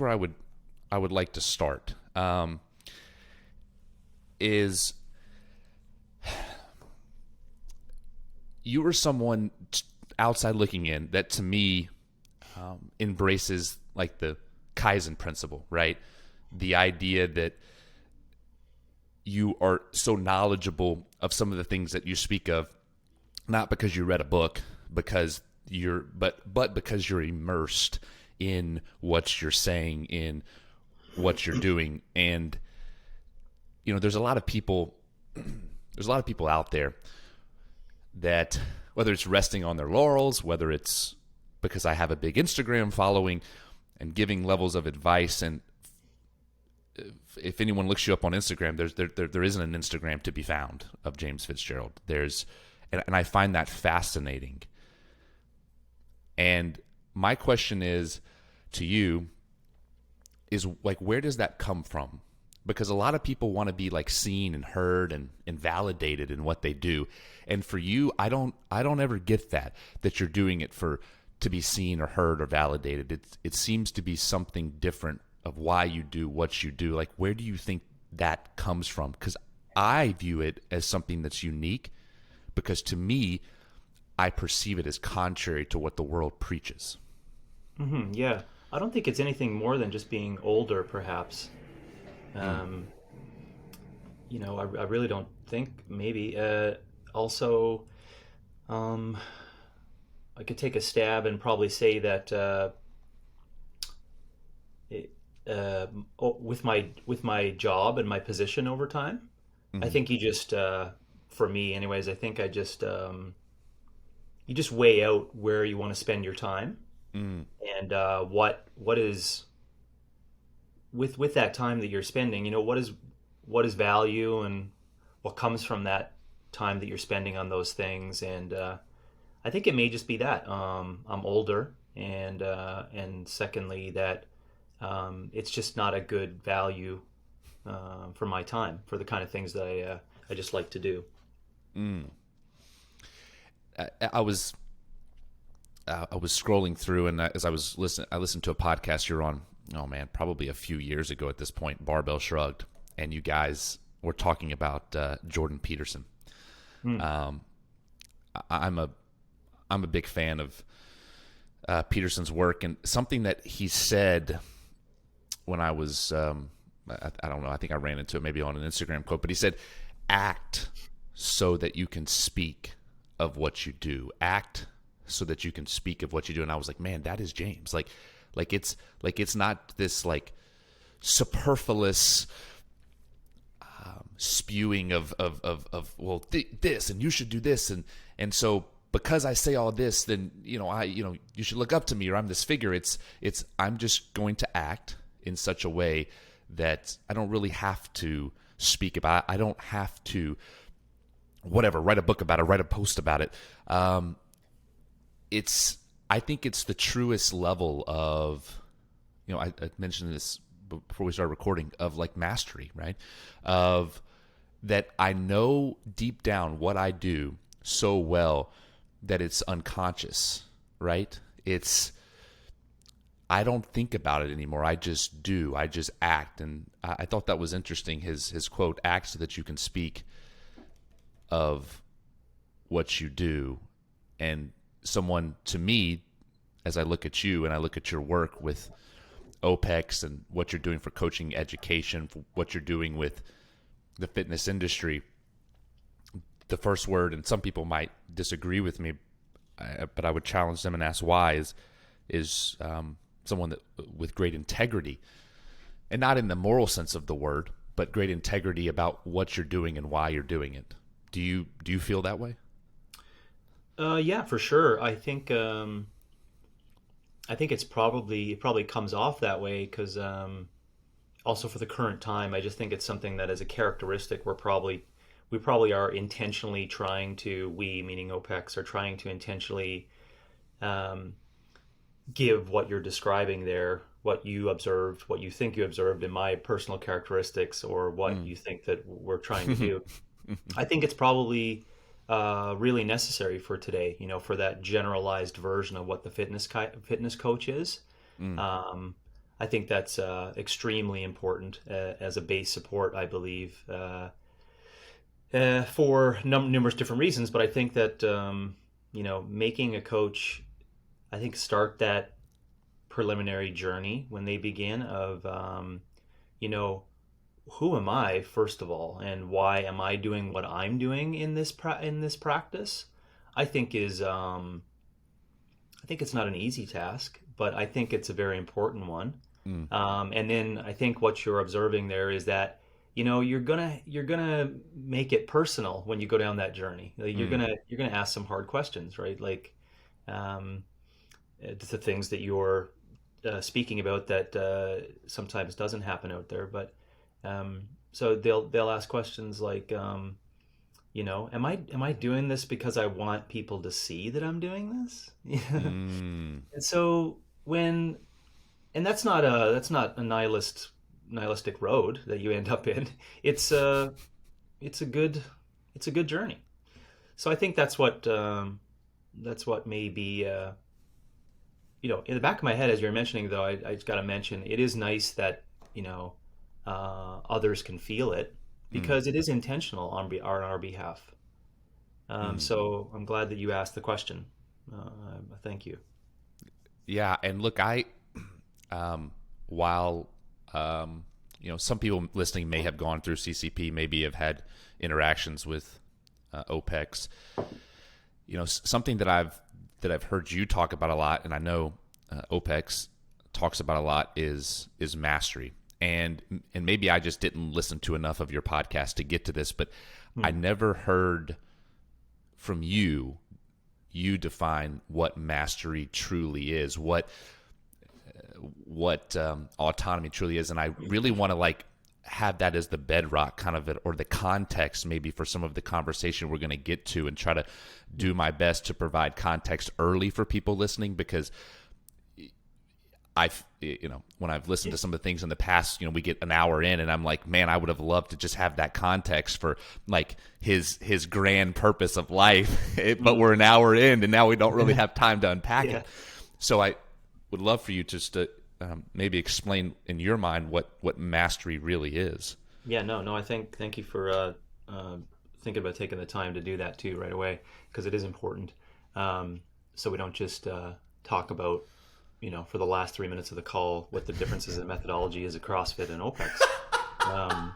where I would like to start. Is you are someone outside looking in that to me embraces like the Kaizen Principle, right? The idea that you are so knowledgeable of some of the things that you speak of, not because you read a book, but because you're immersed in what you're saying, in what you're doing. And there's a lot of people out there that, whether it's resting on their laurels, whether it's because I have a big Instagram following and giving levels of advice. And if anyone looks you up on Instagram, there isn't an Instagram to be found of James FitzGerald. And I find that fascinating. And my question is to you is like, where does that come from? Because a lot of people want to be like seen and heard and validated in what they do. And for you, I don't ever get that you're doing it to be seen or heard or validated. It seems to be something different of why you do what you do. Like, where do you think that comes from? Because I view it as something that's unique, because to me, I perceive it as contrary to what the world preaches. Yeah. I don't think it's anything more than just being older, perhaps. Um, I really don't think, maybe. Also, um, I could take a stab and probably say that it, with my job and my position over time, I Mm-hmm. think for me, anyways, I think you just weigh out where you want to spend your time, Mm. and what is with that time that you're spending. What is value, and what comes from that time that you're spending on those things. And I think it may just be that I'm older, and secondly that it's just not a good value for my time, for the kind of things that I just like to do. Mm. I was scrolling through, and as I listened to a podcast you're on. Oh man, probably a few years ago at this point. Barbell Shrugged, and you guys were talking about Jordan Peterson. Hmm. Um, I'm a big fan of Peterson's work, and something that he said when I was I don't know, I think I ran into it maybe on an Instagram quote, but he said, "Act so that you can speak of what you do. Act so that you can speak of what you do." And I was like, man, that is James. It's not this like superfluous spewing of well, this, and you should do this, and so because I say all this, then you should look up to me, or I'm this figure. It's I'm just going to act in such a way that I don't really have to speak about it. I don't have to write a book about it, write a post about it. I think it's the truest level of, I mentioned this before we started recording, of like mastery, right? Of that I know deep down what I do so well that it's unconscious, right? I don't think about it anymore. I just do. I just act. And I thought that was interesting. His quote, "Act so that you can speak of what you do." And someone, to me, as I look at you and I look at your work with OPEX and what you're doing for coaching education, for what you're doing with the fitness industry, the first word, and some people might disagree with me, but I would challenge them and ask why, is someone that with great integrity, and not in the moral sense of the word, but great integrity about what you're doing and why you're doing it. Do you feel that way? Yeah, for sure. I think it probably comes off that way because also for the current time, I just think it's something that as a characteristic we probably are intentionally trying to, we meaning OPEX, are trying to intentionally um, give what you're describing there, what you observed, what you think you observed in my personal characteristics, or what Mm. you think that we're trying to do. I think it's probably really necessary for today, for that generalized version of what the fitness coach is. Mm. Um, I think that's extremely important as a base support, I believe, for numerous different reasons. But I think that, making a coach, I think, start that preliminary journey when they begin of, who am I, first of all, and why am I doing what I'm doing in this practice? I think I think it's not an easy task, but I think it's a very important one. Mm. And then I think what you're observing there is that you're gonna make it personal when you go down that journey. Like, you're Mm. gonna ask some hard questions, right? Like, um, the things that you're speaking about that sometimes doesn't happen out there. But so they'll ask questions like, am I doing this because I want people to see that I'm doing this? Mm. And so when and that's not a nihilistic road that you end up in. It's a it's a good it's a good journey. So I think that's what may be in the back of my head as you're mentioning, though. I just got to mention, it is nice that others can feel it, Mm. because it is intentional on our behalf. Mm. So I'm glad that you asked the question. Thank you. Yeah, and look, while some people listening may have gone through CCP, maybe have had interactions with OPEX. Something that I've heard you talk about a lot, and I know OPEX talks about a lot, is mastery. And maybe I just didn't listen to enough of your podcast to get to this, but I Hmm. never heard from you define what mastery truly is, what autonomy truly is, and I really want to have that as the bedrock kind of or the context maybe for some of the conversation we're going to get to, and try to do my best to provide context early for people listening, because when I've listened to some of the things in the past, we get an hour in and I'm like, man, I would have loved to just have that context for like his grand purpose of life. But we're an hour in and now we don't really have time to unpack Yeah. it. So I would love for you just to maybe explain in your mind what mastery really is. Yeah. No. Thank you for thinking about taking the time to do that too right away, because it is important. So we don't just talk about, for the last 3 minutes of the call, what the differences in methodology is at CrossFit and OPEX. Um,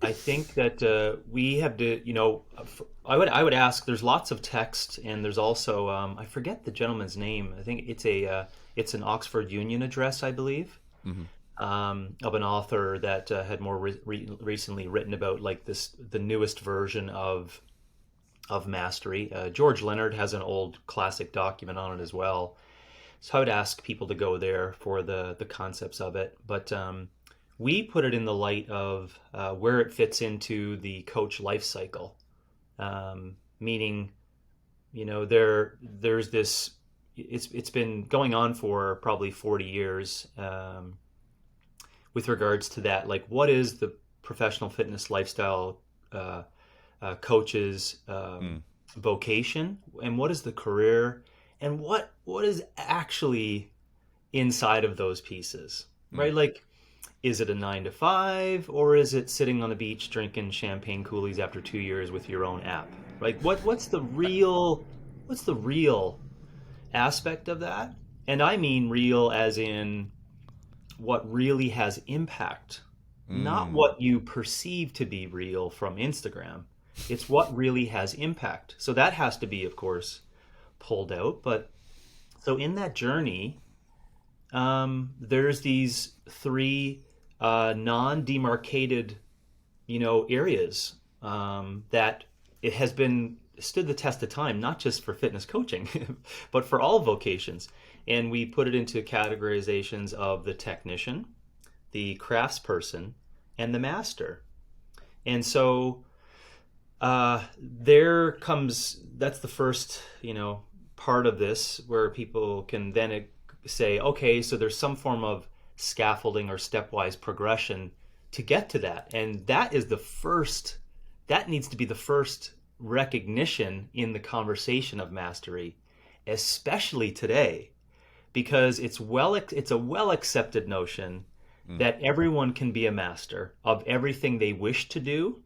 I think that we have to, I would ask. There's lots of text, and there's also I forget the gentleman's name. I think it's an Oxford Union address, I believe, Mm-hmm. of an author that had more recently written about like the newest version of mastery. George Leonard has an old classic document on it as well. So I would ask people to go there for the concepts of it. But we put it in the light of where it fits into the coach life cycle. Meaning, there's this. It's been going on for probably 40 years, with regards to that. Like, what is the professional fitness lifestyle coach's Mm. vocation, and what is the career, and what is actually inside of those pieces, Mm. right? Like, is it a 9 to 5, or is it sitting on the beach drinking champagne coolies after 2 years with your own app? Like, what's the real aspect of that? And I mean real as in what really has impact, not Mm. what you perceive to be real from Instagram. It's what really has impact. So that has to be, of course, pulled out. But so in that journey, there's these three non-demarcated, areas that it has been stood the test of time, not just for fitness coaching, but for all vocations. And we put it into categorizations of the technician, the craftsperson, and the master. And so that's the first, part of this, where people can then say, okay, so there's some form of scaffolding or stepwise progression to get to that. And that needs to be the first recognition in the conversation of mastery, especially today, because it's a well accepted notion that everyone can be a master of everything they wish to do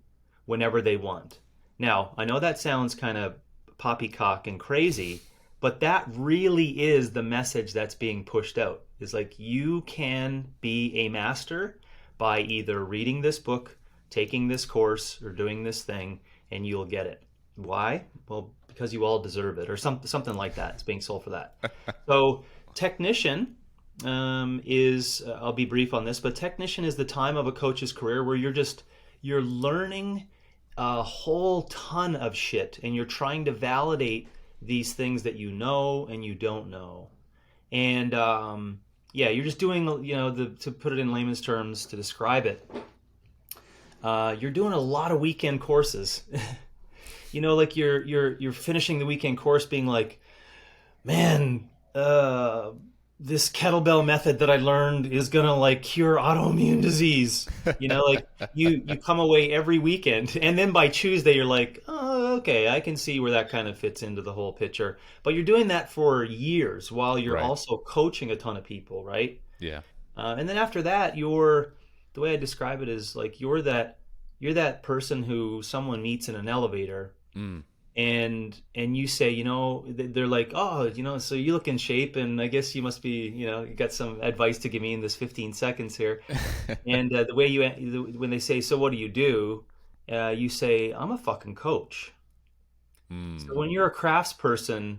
whenever they want. Now, I know that sounds kind of poppycock and crazy, but that really is the message that's being pushed out. Is like, you can be a master by either reading this book, taking this course, or doing this thing, and you'll get it. Why? Well, because you all deserve it, or something like that. It's being sold for that. So technician is, I'll be brief on this, but technician is the time of a coach's career where you're learning a whole ton of shit, and you're trying to validate these things that you know and you don't know. And you're just doing, to put it in layman's terms to describe it, you're doing a lot of weekend courses. Like you're finishing the weekend course being like, man, this kettlebell method that I learned is gonna like cure autoimmune disease. Like you come away every weekend, and then by Tuesday you're like, oh, okay, I can see where that kind of fits into the whole picture. But you're doing that for years while you're Right. also coaching a ton of people, right? Yeah. And then after that, the way I describe it is like you're that person who someone meets in an elevator, and you say, they're like, oh, so you look in shape, and I guess you must be, you got some advice to give me in this 15 seconds here. And the way when they say, so what do? You say, I'm a fucking coach. So when you're a craftsperson,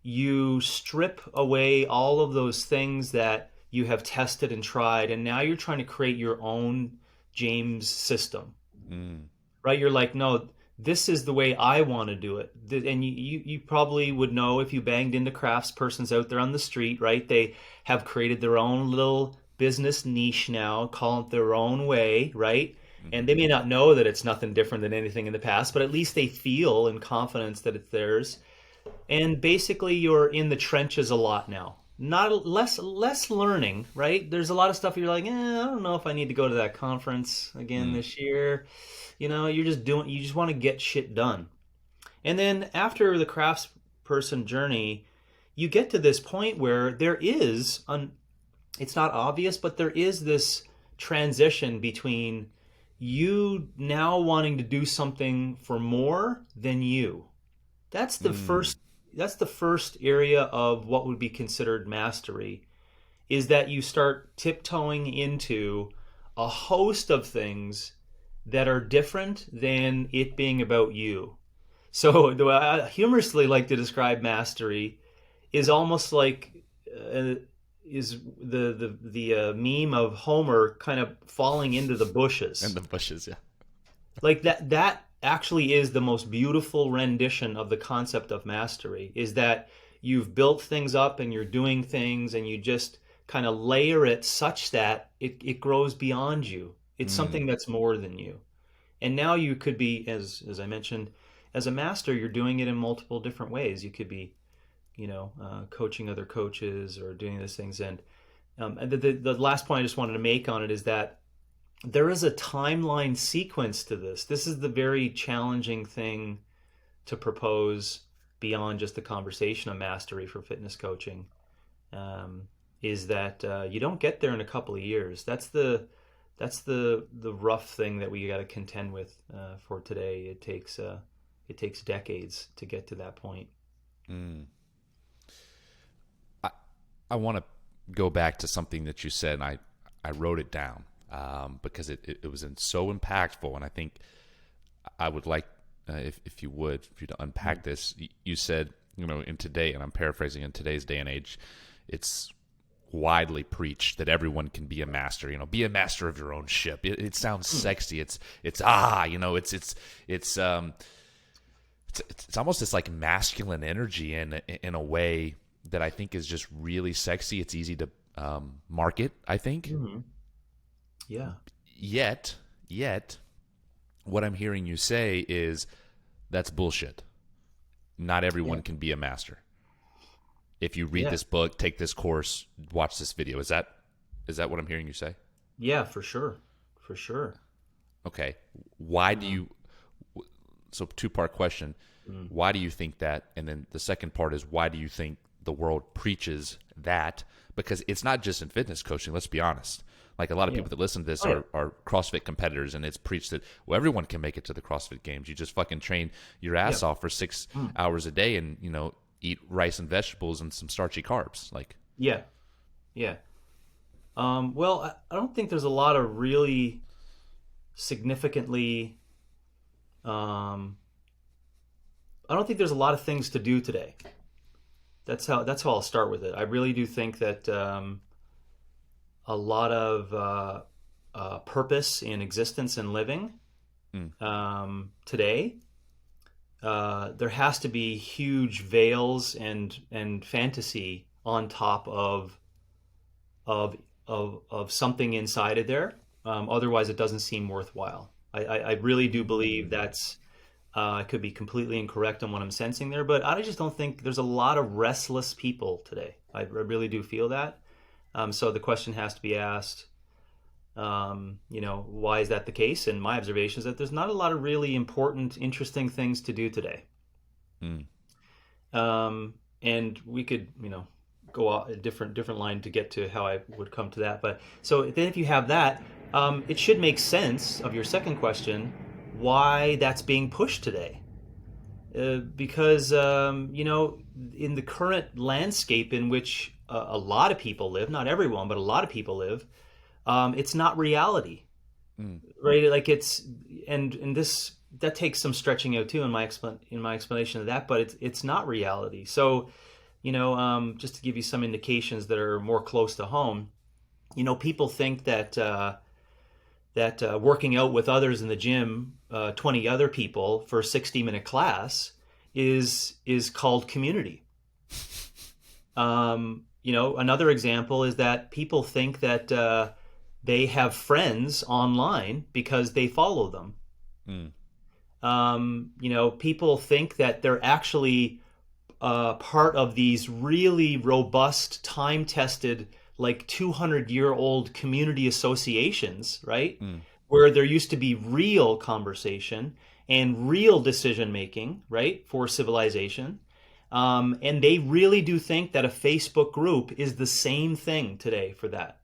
you strip away all of those things that you have tested and tried, and now you're trying to create your own James system, right? You're like, no, this is the way I want to do it. And you probably would know if you banged into craftspersons out there on the street, right? They have created their own little business niche now, call it their own way, right? And they may not know that it's nothing different than anything in the past, but at least they feel in confidence that it's theirs. And basically you're in the trenches a lot now. Not less learning, right? There's a lot of stuff you're like, I don't know if I need to go to that conference again this year. You just want to get shit done. And then after the craftsperson journey, you get to this point where it's not obvious, but there is this transition between you now wanting to do something for more than you. That's the first area of what would be considered mastery, is that you start tiptoeing into a host of things that are different than it being about you. So the way I humorously like to describe mastery is almost like is the meme of Homer kind of falling into the bushes. And the bushes, yeah. Like that actually is the most beautiful rendition of the concept of mastery, is that you've built things up and you're doing things and you just kind of layer it such that it grows beyond you. It's something that's more than you. And now you could be, as I mentioned, as a master, you're doing it in multiple different ways. You could be, coaching other coaches or doing those things. And the last point I just wanted to make on it is that there is a timeline sequence to this. This is the very challenging thing to propose beyond just the conversation of mastery for fitness coaching, is that you don't get there in a couple of years. That's the rough thing that we got to contend with for today. It takes decades to get to that point. I want to go back to something that you said, and I wrote it down because it was so impactful, and I think I would like, if you to unpack this. You said, in today, and I'm paraphrasing, in today's day and age, it's widely preached that everyone can be a master. Be a master of your own ship. It sounds sexy. It's almost this like masculine energy in a way that I think is just really sexy. It's easy to market, I think. Mm-hmm. Yeah. Yet, what I'm hearing you say is that's bullshit. Not everyone can be a master. If you read this book, take this course, watch this video, is that what I'm hearing you say? Yeah, for sure. For sure. Okay. Why do you, so two-part question. Why do you think that? And then the second part is, why do you think the world preaches that, because it's not just in fitness coaching. Let's be honest. Like a lot of people that listen to this are CrossFit competitors, and it's preached that, well, everyone can make it to the CrossFit Games. You just fucking train your ass off for 6 hours a day and, eat rice and vegetables and some starchy carbs. Like, yeah. Well, I don't think there's a lot of really significantly, I don't think there's a lot of things to do today. That's how I'll start with it. I really do think that a lot of purpose in existence and living today. There has to be huge veils and fantasy on top of something inside of there. Otherwise, it doesn't seem worthwhile. I really do believe that's. I could be completely incorrect on what I'm sensing there, but I just don't think there's a lot of restless people today. I really do feel that. So the question has to be asked, why is that the case? And my observation is that there's not a lot of really important, interesting things to do today. And we could, go out a different line to get to how I would come to that. But so then if you have that, it should make sense of your second question, why that's being pushed today. Because, in the current landscape in which a lot of people live, not everyone, but a lot of people live, it's not reality, right? Like and this, that takes some stretching out too in my explanation of that, but it's not reality. So, just to give you some indications that are more close to home, people think that working out with others in the gym, 20 other people for a 60-minute class is called community. Another example is that people think that they have friends online because they follow them. People think that they're actually part of these really robust, time-tested, like 200-year-old community associations, right? Where there used to be real conversation and real decision-making, right, for civilization. And they really do think that a Facebook group is the same thing today for that.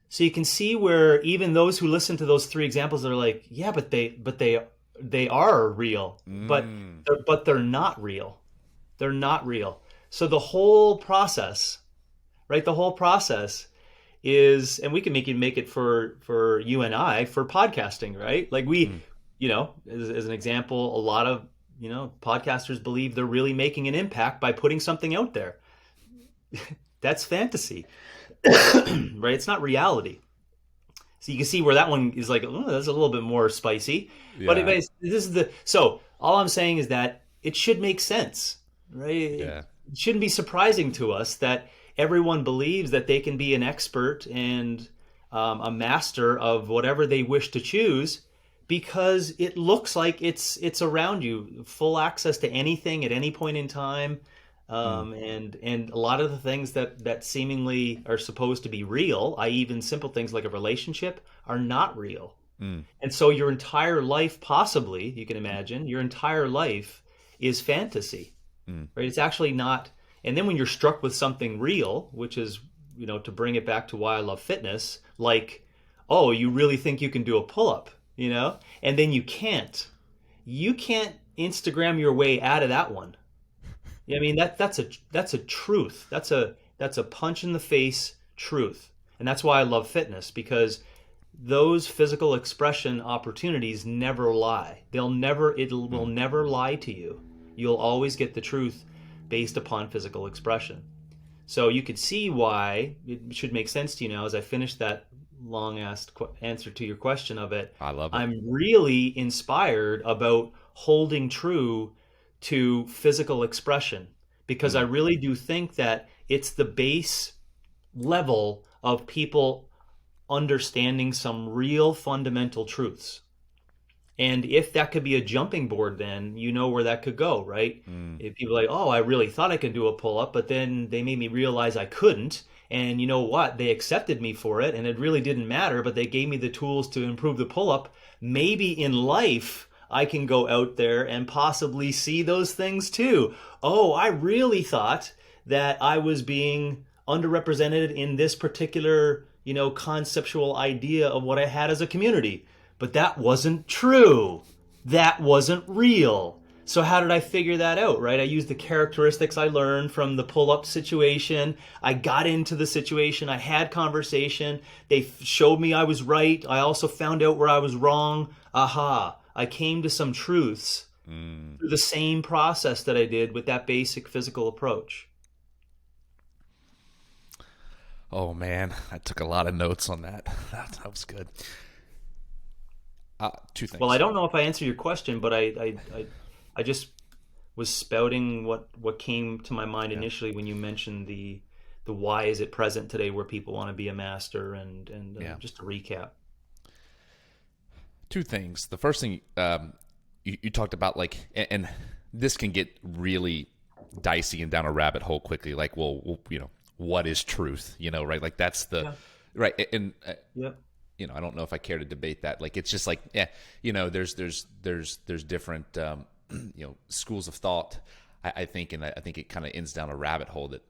So you can see where even those who listen to those three examples are like, yeah, but they are real, but they're not real. They're not real. So the whole process, right? The whole process is, and we can make it for you and I for podcasting, right? Like we, as an example, a lot of podcasters believe they're really making an impact by putting something out there. That's fantasy, right? It's not reality. So you can see where that one is like, oh, that's a little bit more spicy. Yeah. But anyways, so all I'm saying is that it should make sense, right? Yeah. It shouldn't be surprising to us that everyone believes that they can be an expert and a master of whatever they wish to choose, because it looks like it's around you, full access to anything at any point in time, and a lot of the things that seemingly are supposed to be real, i.e. even simple things like a relationship, are not real. And so your entire life, possibly, you can imagine, your entire life is fantasy, right? It's actually not. And then when you're struck with something real, which is, to bring it back to why I love fitness, like, oh, you really think you can do a pull-up, and then you can't Instagram your way out of that one. I mean, that's a truth. That's a punch in the face truth. And that's why I love fitness, because those physical expression opportunities never lie. It will never lie to you. You'll always get the truth based upon physical expression. So you could see why it should make sense to you now as I finish that long-asked answer to your question of it. I love it. I'm really inspired about holding true to physical expression, because I really do think that it's the base level of people understanding some real fundamental truths. And if that could be a jumping board, then where that could go, right? If people are like, oh, I really thought I could do a pull-up, but then they made me realize I couldn't. And you know what? They accepted me for it, and it really didn't matter, but they gave me the tools to improve the pull-up. Maybe in life, I can go out there and possibly see those things too. Oh, I really thought that I was being underrepresented in this particular, conceptual idea of what I had as a community. But that wasn't true. That wasn't real. So how did I figure that out, right? I used the characteristics I learned from the pull-up situation. I got into the situation. I had conversation. They showed me I was right. I also found out where I was wrong. Aha. I came to some truths through the same process that I did with that basic physical approach. Oh man, I took a lot of notes on that. That was good. Two things. Well, I don't know if I answered your question, but I just was spouting what came to my mind initially when you mentioned the why is it present today where people want to be a master, and just to recap. Two things. The first thing you talked about, like, and this can get really dicey and down a rabbit hole quickly. Like, well, what is truth? Right? Like that's the right. And I don't know if I care to debate that. Like, it's just like, there's different schools of thought. I think, and I think it kind of ends down a rabbit hole that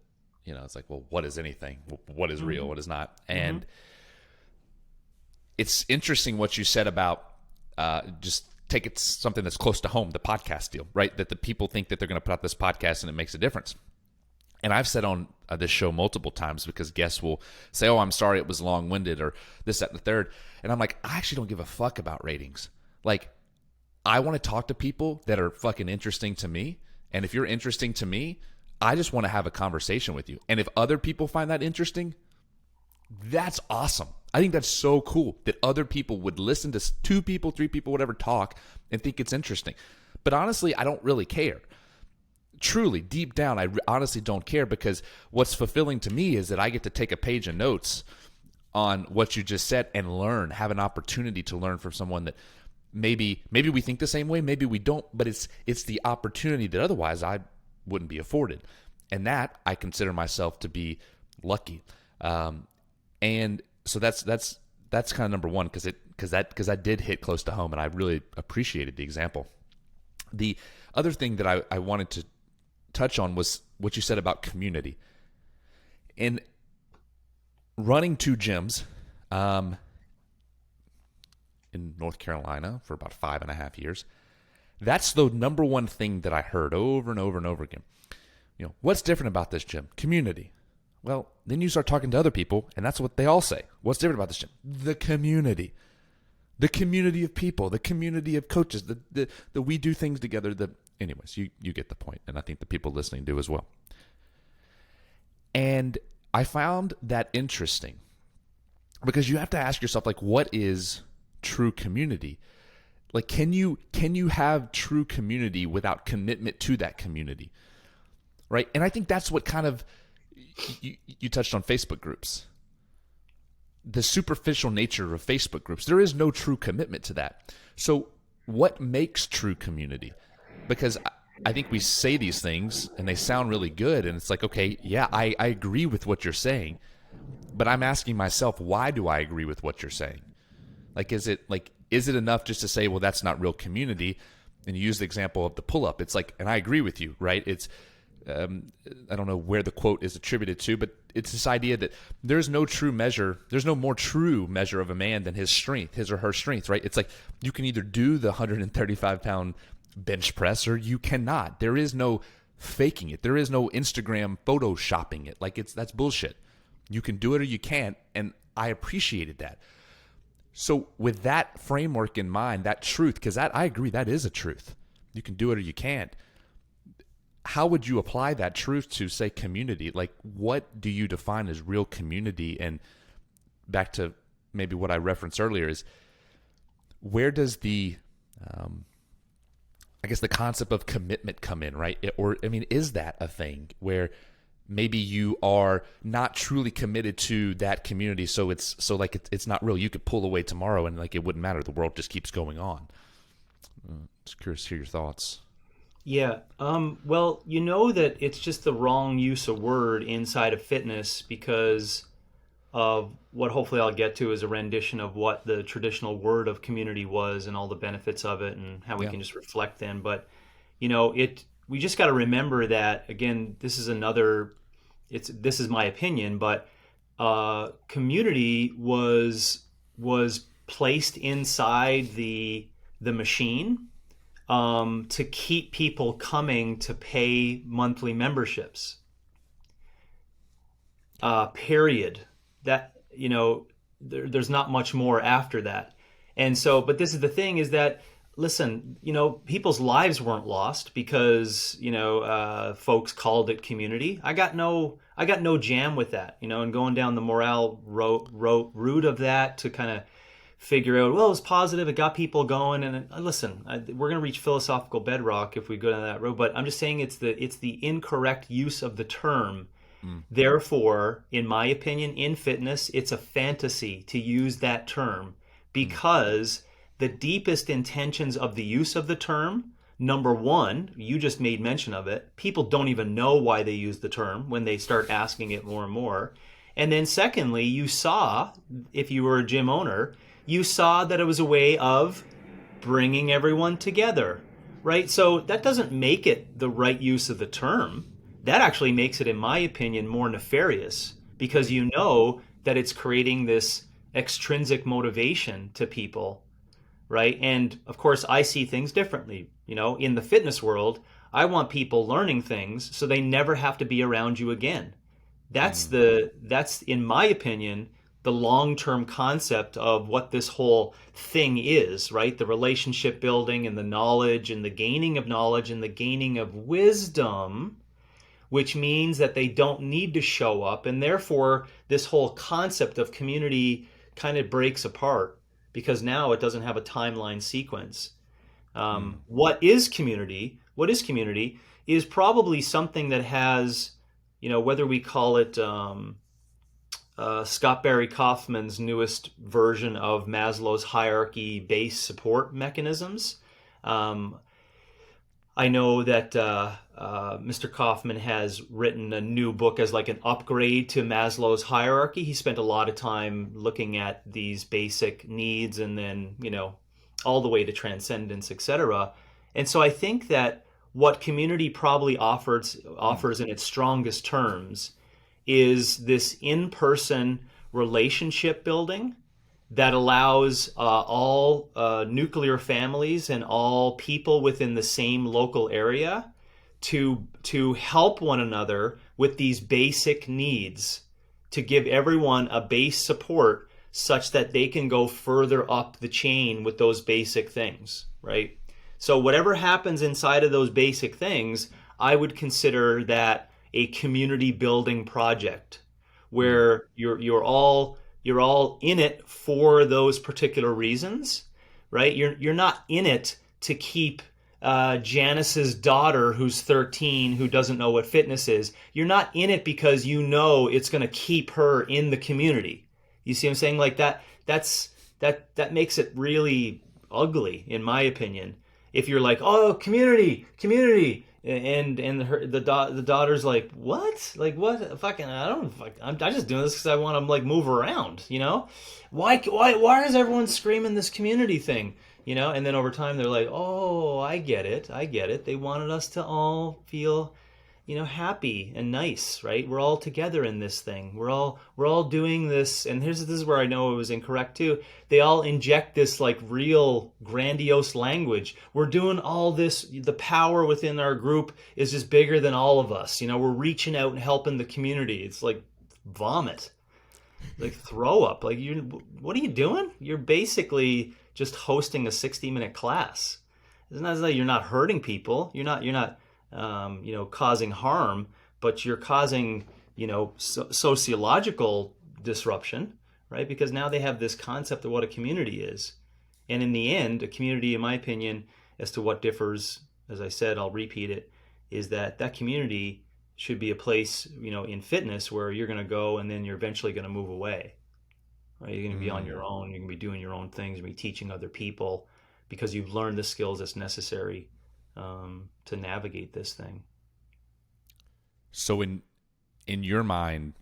it's like, well, what is anything? What is real? What is not? And it's interesting what you said about just take it something that's close to home, the podcast deal, right? That the people think that they're going to put out this podcast and it makes a difference. And I've said on this show multiple times, because guests will say, oh, I'm sorry it was long-winded, or this, that, and the third. And I'm like, I actually don't give a fuck about ratings. Like, I want to talk to people that are fucking interesting to me. And if you're interesting to me, I just want to have a conversation with you. And if other people find that interesting, that's awesome. I think that's so cool that other people would listen to 2 people, 3 people, whatever, talk and think it's interesting. But honestly, I don't really care. Truly, deep down, I honestly don't care, because what's fulfilling to me is that I get to take a page of notes on what you just said and learn, have an opportunity to learn from someone that maybe we think the same way, maybe we don't, but it's the opportunity that otherwise I wouldn't be afforded. And that I consider myself to be lucky. And so that's kind of number one, because that did hit close to home, and I really appreciated the example. The other thing that I wanted to touch on was what you said about community. In running 2 gyms in North Carolina for about 5.5 years, that's the number one thing that I heard over and over and over again. What's different about this gym? Community. Well, then you start talking to other people, and that's what they all say. What's different about this gym? The community. The community of people, the community of coaches, the we do things together. Anyways, you get the point, and I think the people listening do as well. And I found that interesting, because you have to ask yourself, like, what is true community? Like, can you have true community without commitment to that community, right? And I think that's what kind of you touched on Facebook groups. The superficial nature of Facebook groups. There is no true commitment to that. So what makes true community? Because I think we say these things and they sound really good, and it's like, okay, yeah, I agree with what you're saying, but I'm asking myself, why do I agree with what you're saying? Like, is it enough just to say, well, that's not real community? And you use the example of the pull-up. It's like, and I agree with you, right? It's I don't know where the quote is attributed to, but it's this idea that there's no more true measure of a man than his strength, his or her strength, right? It's like, you can either do the 135-pound bench press or you cannot. There is no faking it. There is no Instagram photoshopping it. Like, that's bullshit. You can do it or you can't, and I appreciated that. So with that framework in mind, that truth, because I agree, that is a truth. You can do it or you can't. How would you apply that truth to, say, community? Like, what do you define as real community? And back to maybe what I referenced earlier is, where does the, I guess, the concept of commitment come in, right? Is that a thing where maybe you are not truly committed to that community, so it's not real. You could pull away tomorrow and like it wouldn't matter. The world just keeps going on. Just curious to hear your thoughts. Yeah. Well, that it's just the wrong use of word inside of fitness, because of what hopefully I'll get to is a rendition of what the traditional word of community was and all the benefits of it and how we can just reflect then. But, we just got to remember that, again, this is another this is my opinion, but community was placed inside the machine to keep people coming to pay monthly memberships. Period. That, there's not much more after that. And so, but this is the thing, is that, listen, people's lives weren't lost because, folks called it community. I got no jam with that, and going down the morale route of that to kind of figure out, well, it was positive, it got people going. And listen, we're going to reach philosophical bedrock if we go down that road, but I'm just saying it's the incorrect use of the term. Therefore, in my opinion, in fitness, it's a fantasy to use that term, because the deepest intentions of the use of the term, number one, you just made mention of it, people don't even know why they use the term when they start asking it more and more. And then secondly, you saw, if you were a gym owner, you saw that it was a way of bringing everyone together, right? So that doesn't make it the right use of the term. That actually makes it, in my opinion, more nefarious, because you know that it's creating this extrinsic motivation to people, right? And of course, I see things differently. In the fitness world, I want people learning things so they never have to be around you again. That's in my opinion, the long-term concept of what this whole thing is, right? The relationship building and the knowledge and the gaining of knowledge and the gaining of wisdom, which means that they don't need to show up. And therefore, this whole concept of community kind of breaks apart, because now it doesn't have a timeline sequence. What is community? What is community is probably something that has, whether we call it Scott Barry Kaufman's newest version of Maslow's hierarchy based support mechanisms. I know that Mr. Kaufman has written a new book as like an upgrade to Maslow's hierarchy. He spent a lot of time looking at these basic needs and then, all the way to transcendence, etc. And so I think that what community probably offers in its strongest terms is this in-person relationship building that allows all nuclear families and all people within the same local area to help one another with these basic needs, to give everyone a base support such that they can go further up the chain with those basic things, right? So whatever happens inside of those basic things, I would consider that a community building project where you're all in it for those particular reasons, right? You're not in it to keep Janice's daughter, who's 13, who doesn't know what fitness is. You're not in it because it's going to keep her in the community. You see what I'm saying? Like that makes it really ugly, in my opinion. If you're like, oh, community, and the daughter's like, what? Like what? Fucking, I'm just doing this because I want to like move around, Why is everyone screaming this community thing, And then over time they're like, oh, I get it. They wanted us to all feel, happy and nice, right? We're all together in this thing. We're all doing this. And this is where I know it was incorrect too. They all inject this like real grandiose language. We're doing all this. The power within our group is just bigger than all of us. We're reaching out and helping the community. It's like vomit, like throw up. Like what are you doing? You're basically just hosting a 60-minute class. It's not that you're not hurting people. You're not causing harm, but you're causing, sociological disruption, right? Because now they have this concept of what a community is. And in the end, a community, in my opinion, as to what differs, as I said, I'll repeat it, is that community should be a place, in fitness where you're going to go and then you're eventually going to move away, right? You're going to be on your own. You're going to be doing your own things. You're going to be teaching other people because you've learned the skills that's necessary to navigate this thing. So in your mind,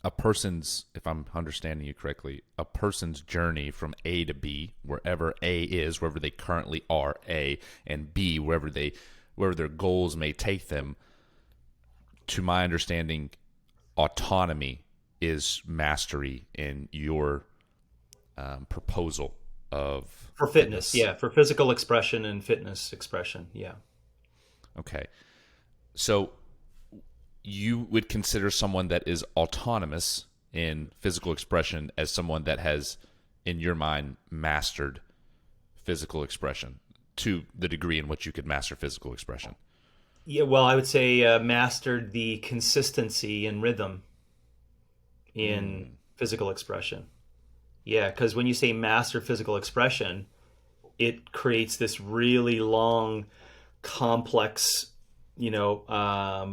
a person's, if I'm understanding you correctly, a person's journey from A to B, wherever A is, wherever they currently are, A, and B, wherever their goals may take them, to my understanding, autonomy is mastery in your proposal of For fitness, yeah, for physical expression and fitness expression, yeah. Okay. So you would consider someone that is autonomous in physical expression as someone that has, in your mind, mastered physical expression to the degree in which you could master physical expression. Yeah, well, I would say mastered the consistency and rhythm in physical expression. Yeah, because when you say master physical expression, it creates this really long, complex,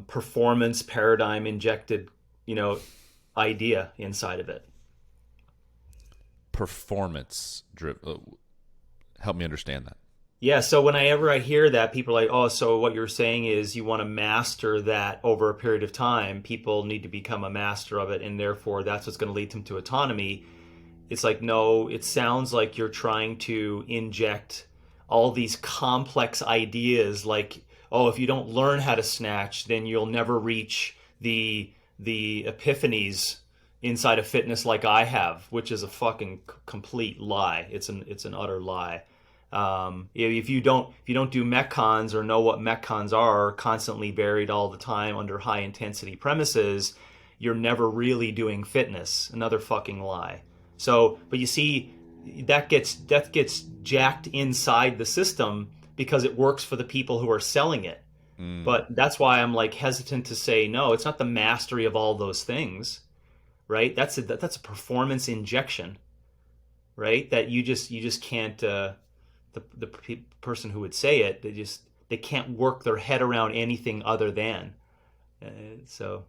performance paradigm injected, idea inside of it. Performance driven. Help me understand that. Yeah, so whenever I hear that, people are like, oh, so what you're saying is you want to master that over a period of time. People need to become a master of it, and therefore that's what's going to lead them to autonomy. It's like, no, it sounds like you're trying to inject all these complex ideas like, oh, if you don't learn how to snatch, then you'll never reach the epiphanies inside of fitness like I have, which is a fucking complete lie. It's an utter lie. If you don't do metcons or know what metcons are, constantly buried all the time under high intensity premises, you're never really doing fitness. Another fucking lie. So, but you see, that gets jacked inside the system because it works for the people who are selling it. But that's why I'm like hesitant to say no. It's not the mastery of all those things, right? That's a performance injection, right? That you just can't. The person who would say it, they can't work their head around anything other than. So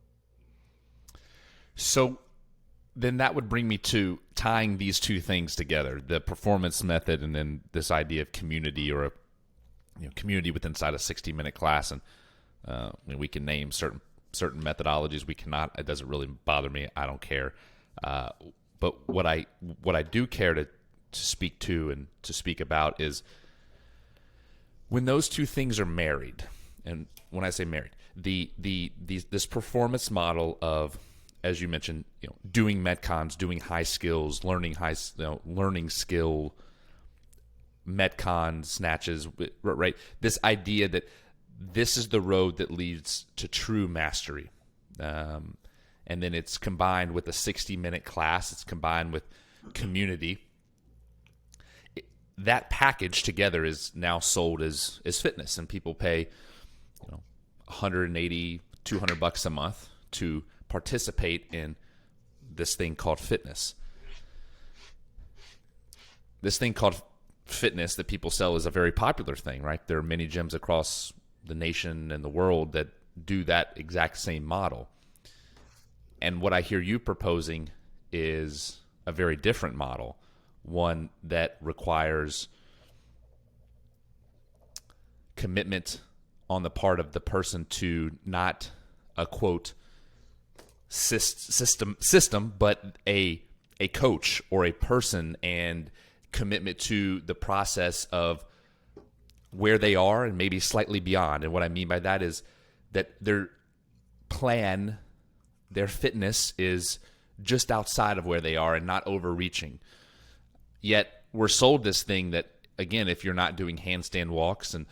then that would bring me to tying these two things together: the performance method, and then this idea of community, or a community within inside a 60-minute class. And we can name certain methodologies. We cannot. It doesn't really bother me. I don't care. But what I do care to speak to and to speak about is when those two things are married. And when I say married, this performance model of, as you mentioned, doing metcons, doing high skills, learning skill metcon snatches, right? This idea that this is the road that leads to true mastery. And then it's combined with a 60-minute class. It's combined with community. That package together is now sold as fitness, and people pay $180, $200 a month to participate in this thing called fitness. This thing called fitness that people sell is a very popular thing, right? There are many gyms across the nation and the world that do that exact same model. And what I hear you proposing is a very different model, one that requires commitment on the part of the person to not a quote system, but a coach or a person, and commitment to the process of where they are and maybe slightly beyond. And what I mean by that is that their fitness is just outside of where they are and not overreaching. Yet we're sold this thing that, again, if you're not doing handstand walks and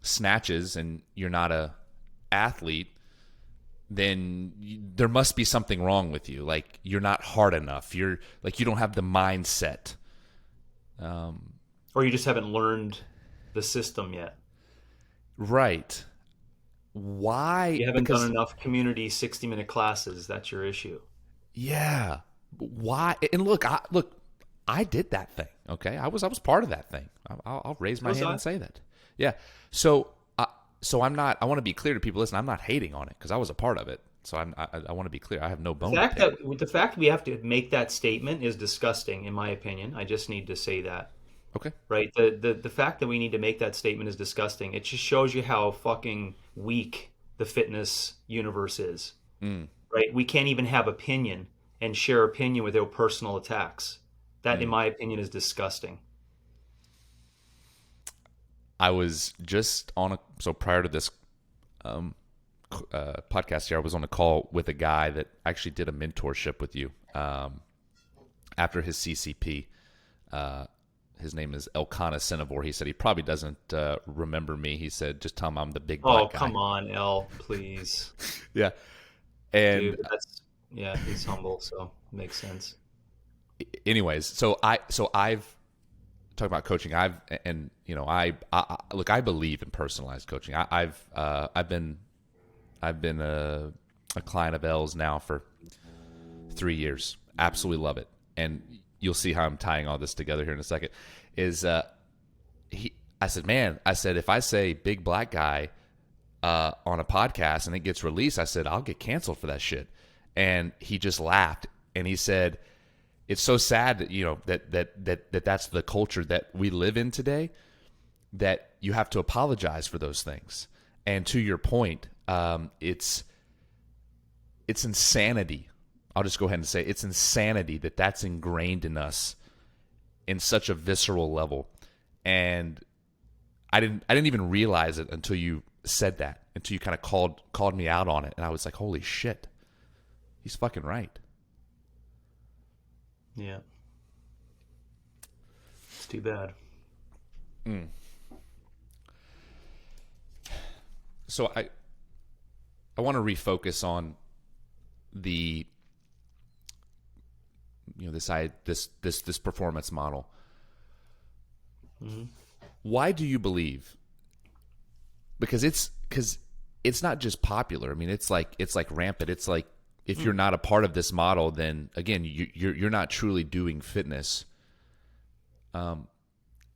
snatches and you're not a athlete, then there must be something wrong with you. Like, you're not hard enough. You're like, you don't have the mindset. Or you just haven't learned the system yet. Right. Why? You haven't done enough community 60-minute classes. That's your issue. Yeah. Why? And look, I did that thing. Okay, I was part of that thing. I'll raise my hand and say that. Yeah. So I'm not. I want to be clear to people. Listen, I'm not hating on it because I was a part of it. So I want to be clear. I have no bone. The fact that we have to make that statement is disgusting, in my opinion. I just need to say that. Okay. Right. The fact that we need to make that statement is disgusting. It just shows you how fucking weak the fitness universe is. Right. We can't even have opinion and share opinion without personal attacks. That, in my opinion, is disgusting. I was just on so prior to this podcast here, I was on a call with a guy that actually did a mentorship with you after his CCP. His name is Elkanah Senevor. He said he probably doesn't remember me. He said, just tell him I'm the big black guy. Oh, come on, El, please. Yeah. And Dude, he's humble, so it makes sense. anyways, so I've talking about coaching. I look, I believe in personalized coaching. I've been a client of L's now for 3 years. Absolutely love it. And you'll see how I'm tying all this together here in a second. I said, if I say big black guy on a podcast and it gets released, I said, I'll get canceled for that shit. And he just laughed and he said, it's so sad that that's the culture that we live in today, that you have to apologize for those things. And to your point, it's insanity. I'll just go ahead and say it's insanity that that's ingrained in us in such a visceral level. And I didn't even realize it until you said that, until you kind of called me out on it. And I was like, holy shit, he's fucking right. Yeah. It's too bad. So I want to refocus on the this performance model. Mm-hmm. Why do you believe? Because it's not just popular. I mean, it's like rampant. It's like if you're not a part of this model, then again you're not truly doing fitness. And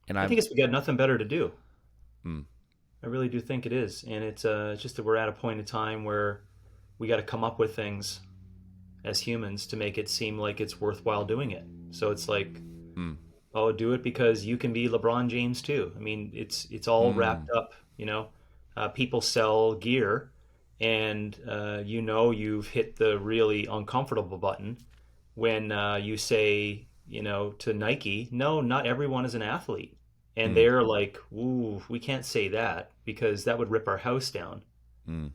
I think we got nothing better to do. I really do think it is, and it's just that we're at a point in time where we got to come up with things as humans to make it seem like it's worthwhile doing it. So it's like, oh, do it because you can be LeBron James too. I mean, it's all wrapped up. People sell gear, and you've hit the really uncomfortable button when you say, to Nike, no, not everyone is an athlete. And they're like, ooh, we can't say that because that would rip our house down. And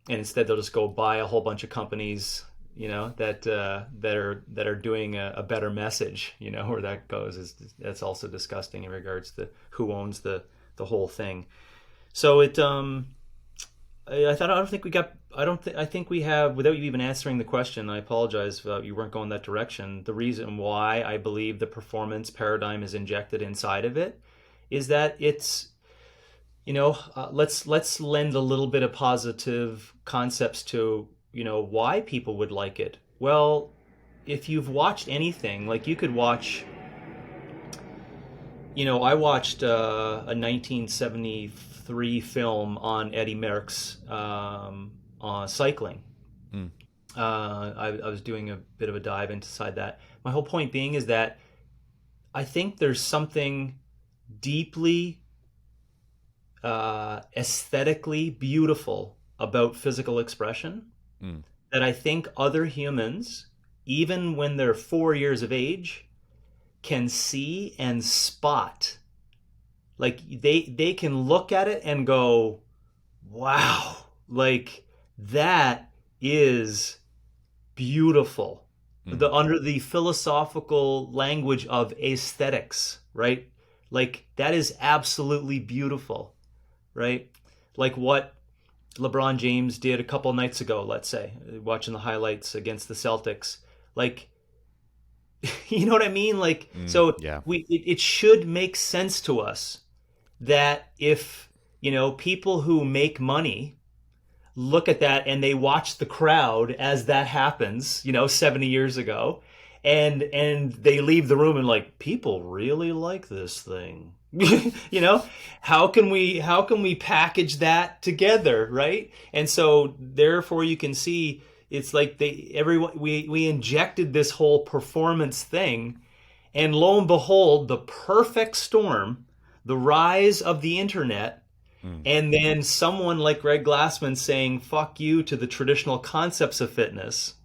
instead they'll just go buy a whole bunch of companies, that are doing a better message, where that goes that's also disgusting in regards to who owns the whole thing. So I think we have, without you even answering the question, I apologize if you weren't going that direction. The reason why I believe the performance paradigm is injected inside of it is that it's, let's lend a little bit of positive concepts to, why people would like it. Well, if you've watched anything, like you could watch, I watched a 1973 film on Eddie Merckx on cycling. I was doing a bit of a dive inside that. My whole point being is that I think there's something deeply aesthetically beautiful about physical expression that I think other humans, even when they're 4 years of age, can see and spot. Like they can look at it and go, wow, like that is beautiful. Under the philosophical language of aesthetics, right? Like that is absolutely beautiful, right? Like what LeBron James did a couple nights ago, let's say, watching the highlights against the Celtics. Like, you know what I mean? Like, yeah. It should make sense to us that if, people who make money look at that and they watch the crowd as that happens, 70 years ago, and they leave the room and like, people really like this thing. How can we package that together, right? And so therefore you can see it's like we injected this whole performance thing, and lo and behold, the perfect storm, the rise of the internet, and then someone like Greg Glassman saying "fuck you" to the traditional concepts of fitness,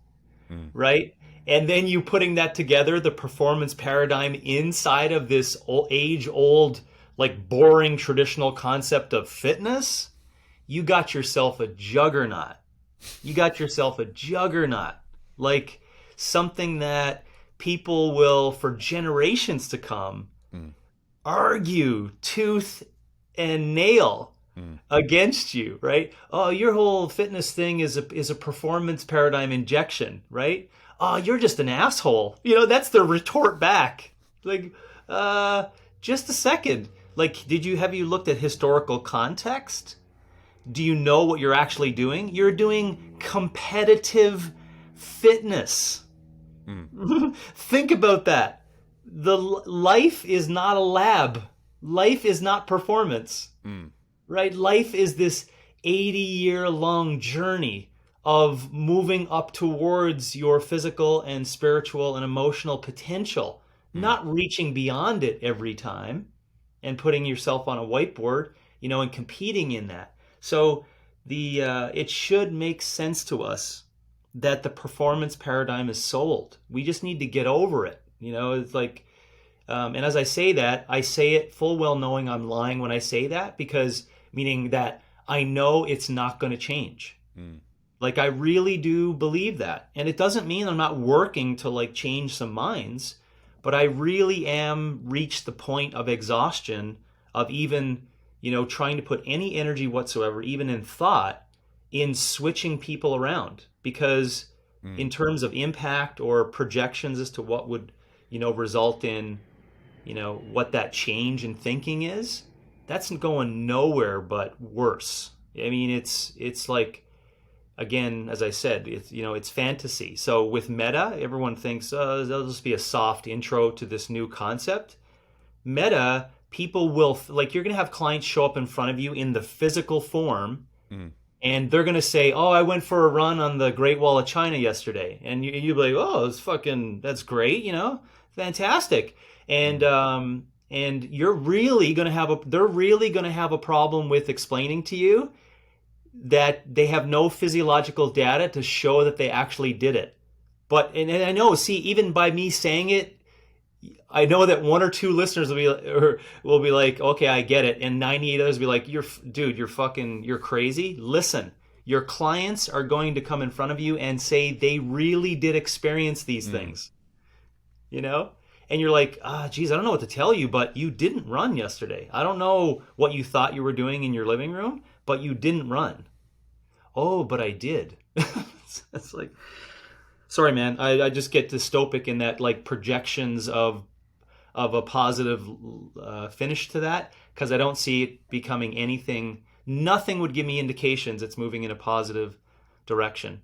right? And then you putting that together, the performance paradigm inside of this age-old, like boring traditional concept of fitness, you got yourself a juggernaut. You got yourself a juggernaut. Like something that people will, for generations to come, argue tooth and nail against you, right? Oh, your whole fitness thing is a performance paradigm injection, right? Oh, you're just an asshole. That's the retort back. Like, just a second. Like, have you looked at historical context? Do you know what you're actually doing? You're doing competitive fitness. Think about that. Life is not a lab. Life is not performance. Right? Life is this 80-year-long journey of moving up towards your physical and spiritual and emotional potential, not reaching beyond it every time and putting yourself on a whiteboard, and competing in that. So it should make sense to us that the performance paradigm is sold. We just need to get over it. It's like, and as I say that, I say it full well knowing I'm lying when I say that, because meaning that I know it's not going to change. Like, I really do believe that. And it doesn't mean I'm not working to like change some minds, but I really am reached the point of exhaustion of even, trying to put any energy whatsoever, even in thought, in switching people around. Because in terms of impact or projections as to what would, result in, what that change in thinking is, that's going nowhere but worse. I mean, it's like, again, as I said, it's fantasy. So with Meta, everyone thinks, that'll just be a soft intro to this new concept. Meta, people will, like, you're going to have clients show up in front of you in the physical form, and they're going to say, oh, I went for a run on the Great Wall of China yesterday. And you'll be like, oh, that's great, fantastic. And you're really going to they're really going to have a problem with explaining to you that they have no physiological data to show that they actually did it. But, and I know, see, even by me saying it, I know that one or two listeners will be like, okay, I get it. And 98 others will be like, you're crazy. Listen, your clients are going to come in front of you and say they really did experience these things, And you're like, geez, I don't know what to tell you, but you didn't run yesterday. I don't know what you thought you were doing in your living room, but you didn't run. Oh, but I did. It's like, sorry, man. I just get dystopic in that, like, projections of a positive finish to that, because I don't see it becoming anything. Nothing would give me indications it's moving in a positive direction.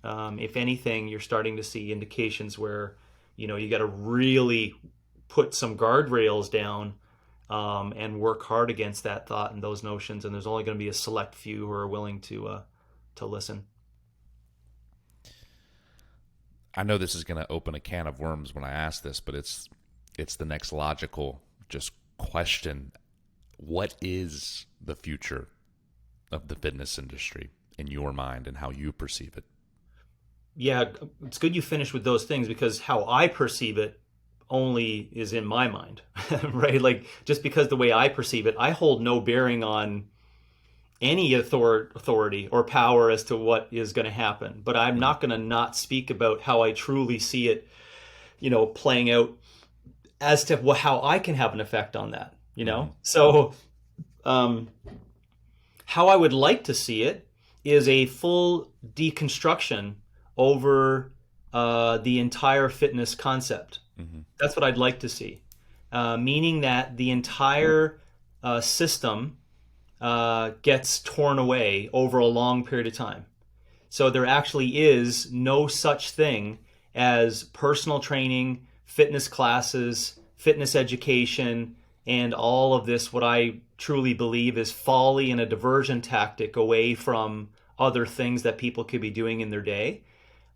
If anything, you're starting to see indications where, you got to really put some guardrails down and work hard against that thought and those notions. And there's only going to be a select few who are willing to listen. I know this is going to open a can of worms when I ask this, but it's the next logical just question. What is the future of the fitness industry in your mind and how you perceive it? Yeah, it's good you finish with those things, because how I perceive it only is in my mind, right? Like, just because the way I perceive it, I hold no bearing on any authority or power as to what is going to happen. But I'm not going to not speak about how I truly see it, playing out as to how I can have an effect on that, So how I would like to see it is a full deconstruction over the entire fitness concept. That's what I'd like to see, meaning that the entire system gets torn away over a long period of time. So there actually is no such thing as personal training, fitness classes, fitness education, and all of this, what I truly believe is folly and a diversion tactic away from other things that people could be doing in their day.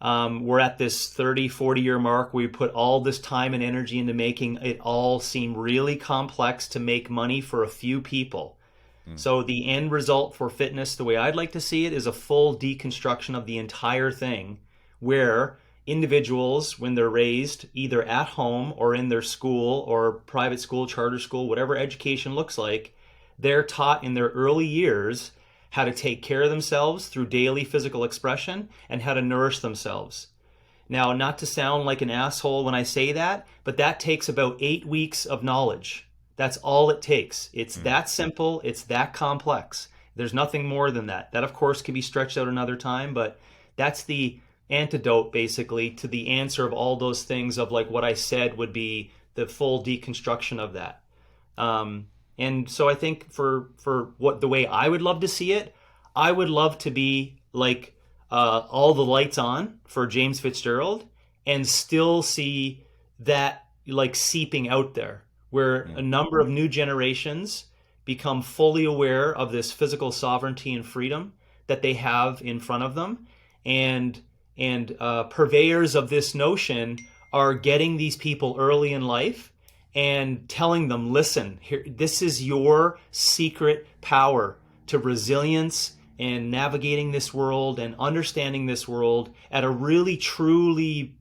We're at this 30, 40-year mark where we put all this time and energy into making it all seem really complex to make money for a few people. So the end result for fitness, the way I'd like to see it, is a full deconstruction of the entire thing, where individuals, when they're raised either at home or in their school or private school, charter school, whatever education looks like, they're taught in their early years how to take care of themselves through daily physical expression, and how to nourish themselves. Now, not to sound like an asshole when I say that, but that takes about 8 weeks of knowledge. That's all it takes. It's that simple. It's that complex. There's nothing more than that. That, of course, can be stretched out another time, but that's the antidote, basically, to the answer of all those things of like what I said would be the full deconstruction of that. And so I think for what the way I would love to see it, I would love to be like all the lights on for James FitzGerald and still see that like seeping out there where a number of new generations become fully aware of this physical sovereignty and freedom that they have in front of them, and purveyors of this notion are getting these people early in life and telling them, listen, here, this is your secret power to resilience and navigating this world and understanding this world at a really, truly,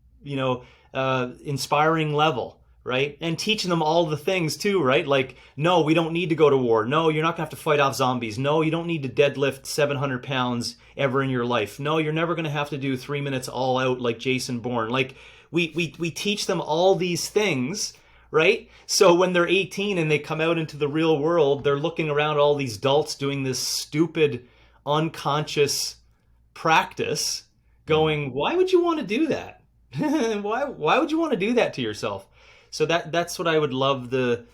inspiring level, right? And teaching them all the things too, right? Like, no, we don't need to go to war. No, you're not gonna have to fight off zombies. No, you don't need to deadlift 700 pounds ever in your life. No, you're never gonna have to do 3 minutes all out like Jason Bourne. Like, we teach them all these things, right? So when they're 18 and they come out into the real world, they're looking around at all these adults doing this stupid, unconscious practice, going, why would you want to do that? Why would you want to do that to yourself? So that's what I would love the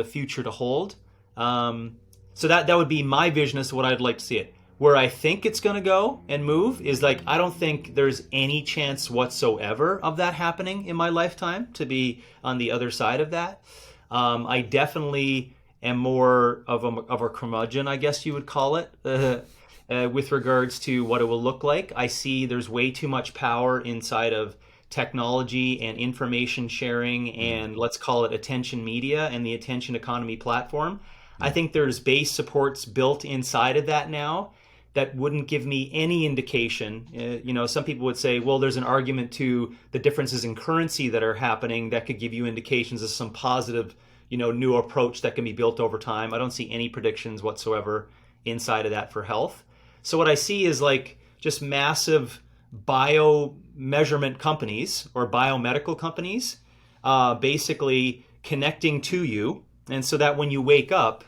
future to hold. So that would be my vision as to what I'd like to see it. Where I think it's going to go and move is like, I don't think there's any chance whatsoever of that happening in my lifetime, to be on the other side of that. I definitely am more of a curmudgeon, I guess you would call it, with regards to what it will look like. I see there's way too much power inside of technology and information sharing and let's call it attention media and the attention economy platform. I think there's base supports built inside of that now that wouldn't give me any indication. Some people would say, well, there's an argument to the differences in currency that are happening that could give you indications of some positive, new approach that can be built over time. I don't see any predictions whatsoever inside of that for health. So what I see is like just massive bio measurement companies or biomedical companies basically connecting to you. And so that when you wake up,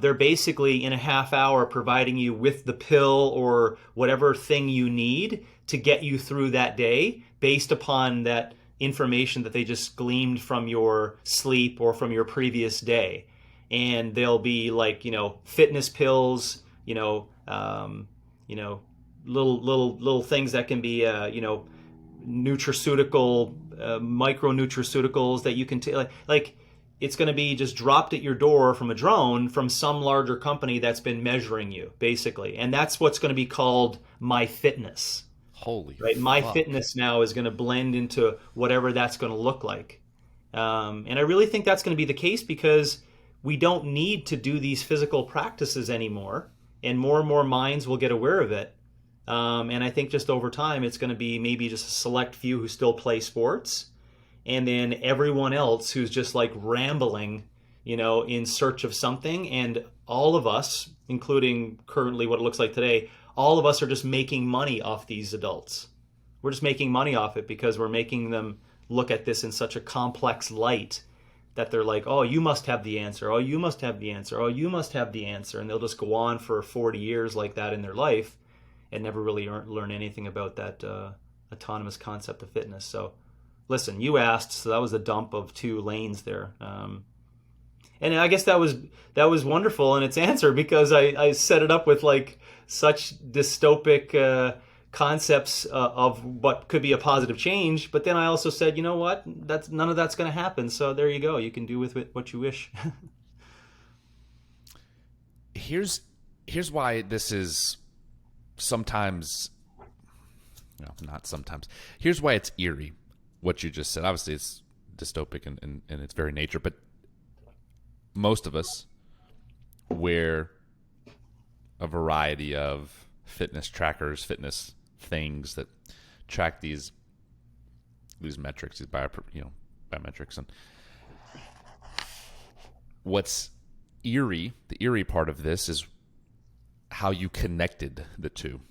they're basically in a half hour providing you with the pill or whatever thing you need to get you through that day based upon that information that they just gleaned from your sleep or from your previous day. And they'll be like, fitness pills, little things that can be, nutraceutical, micro nutraceuticals that you can take. Like it's going to be just dropped at your door from a drone from some larger company that's been measuring you, basically. And that's what's going to be called My Fitness. Holy right? My fuck. Fitness now is going to blend into whatever that's going to look like. And I really think that's going to be the case because we don't need to do these physical practices anymore, and more minds will get aware of it. And I think just over time, it's going to be maybe just a select few who still play sports, and then everyone else who's just like rambling, in search of something. And all of us, including currently what it looks like today, all of us are just making money off these adults. We're just making money off it because we're making them look at this in such a complex light that they're like, oh, you must have the answer. Oh, you must have the answer. Oh, you must have the answer. And they'll just go on for 40 years like that in their life and never really learn anything about that autonomous concept of fitness. So listen, you asked, so that was a dump of 2 lanes there. And I guess that was wonderful in its answer because I set it up with like such dystopic concepts of what could be a positive change, but then I also said, you know what, none of that's going to happen. So there you go. You can do with it what you wish. Here's why this is sometimes, not sometimes. Here's why it's eerie. What you just said. Obviously, it's dystopic in its very nature, but most of us wear a variety of fitness trackers, fitness things that track these metrics, these biometrics. And what's eerie, the eerie part of this is how you connected the two,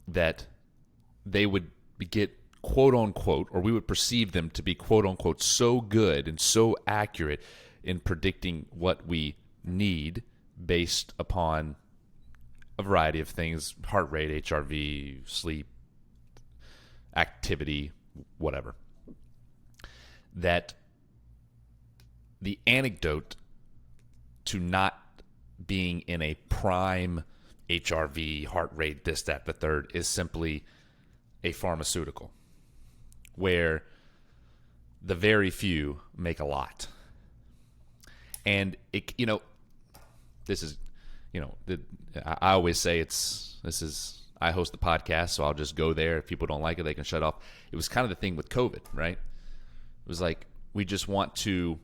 that they would get quote unquote, or we would perceive them to be quote unquote so good and so accurate in predicting what we need based upon a variety of things: heart rate, HRV, sleep, activity, whatever. That the antidote to not being in a prime HRV, heart rate, this, that, the third, is simply a pharmaceutical, where the very few make a lot. And it, this is, I always say I host the podcast, so I'll just go there. If people don't like it, they can shut off. It was kind of the thing with COVID, right? It was like, we just want to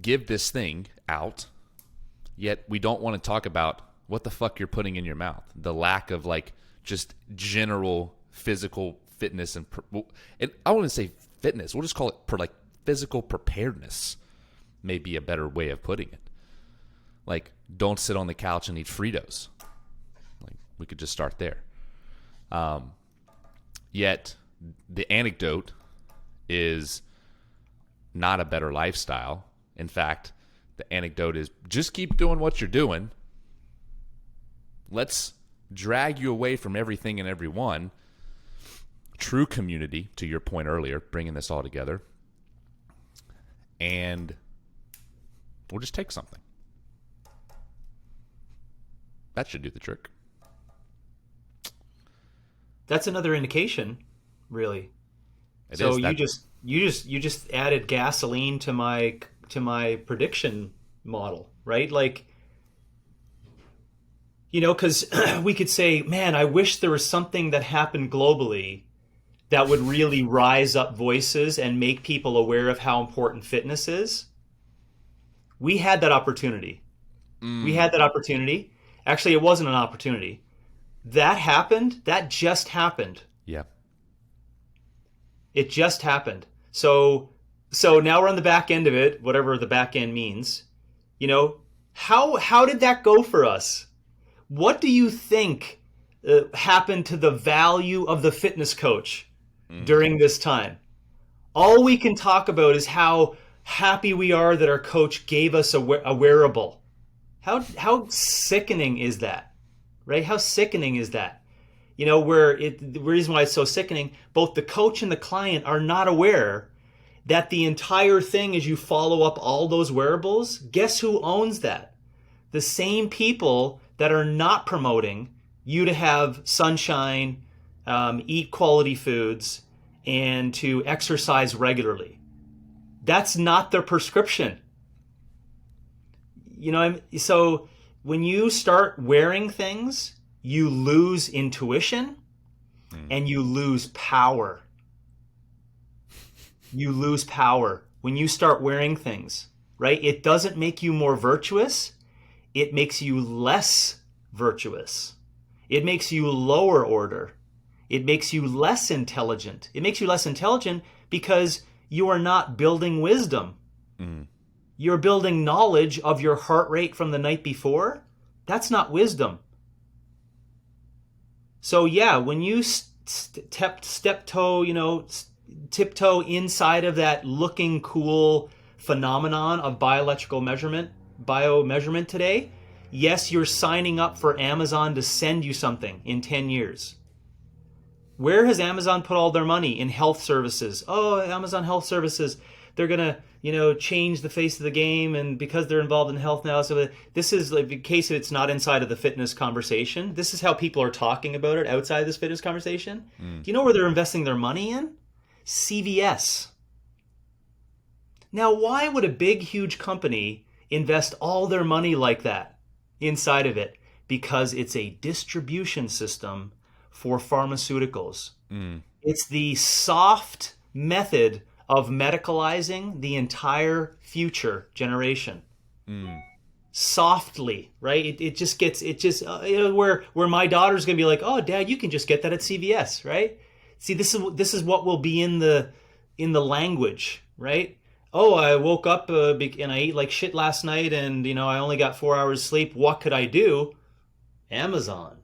give this thing out, yet we don't want to talk about what the fuck you're putting in your mouth. The lack of just general physical fitness and I wouldn't say fitness. We'll just call it physical preparedness. May be a better way of putting it. Don't sit on the couch and eat Fritos. We could just start there. Yet the anecdote is not a better lifestyle. In fact, the anecdote is just keep doing what you're doing. Let's drag you away from everything and everyone. True community, to your point earlier, bringing this all together. And we'll just take something. That should do the trick. That's another indication, really. You just added gasoline to my prediction model, right? Because we could say, man, I wish there was something that happened globally that would really rise up voices and make people aware of how important fitness is. We had that opportunity. We had that opportunity. Actually, it wasn't an opportunity. That happened. That just happened. Yeah. It just happened. So now we're on the back end of it, whatever the back end means. How did that go for us? What do you think happened to the value of the fitness coach during this time? All we can talk about is how happy we are that our coach gave us a wearable. How sickening is that, right? How sickening is that? The reason why it's so sickening, both the coach and the client are not aware that the entire thing, as you follow up all those wearables, guess who owns that? The same people that are not promoting you to have sunshine, eat quality foods, and to exercise regularly. That's not their prescription. So when you start wearing things, you lose intuition and you lose power. You lose power when you start wearing things, right? It doesn't make you more virtuous. It makes you less virtuous. It makes you lower order. It makes you less intelligent. It makes you less intelligent because you are not building wisdom. You're building knowledge of your heart rate from the night before. That's not wisdom. So yeah, when you tiptoe inside of that looking cool phenomenon of biomeasurement today, yes, you're signing up for Amazon to send you something in 10 years. Where has Amazon put all their money? In health services. Oh, Amazon Health Services, they're going to, change the face of the game, and because they're involved in health now, so this is in case it's not inside of the fitness conversation. This is how people are talking about it outside of this fitness conversation. Do you know where they're investing their money in? CVS. Now, why would a big, huge company invest all their money like that inside of it? Because it's a distribution system for pharmaceuticals. It's the soft method of medicalizing the entire future generation. Softly, right? Where my daughter's going to be like, oh, Dad, you can just get that at CVS, right? See, this is what will be in the language, right? Oh, I woke up and I ate like shit last night, and I only got 4 hours sleep. What could I do? Amazon.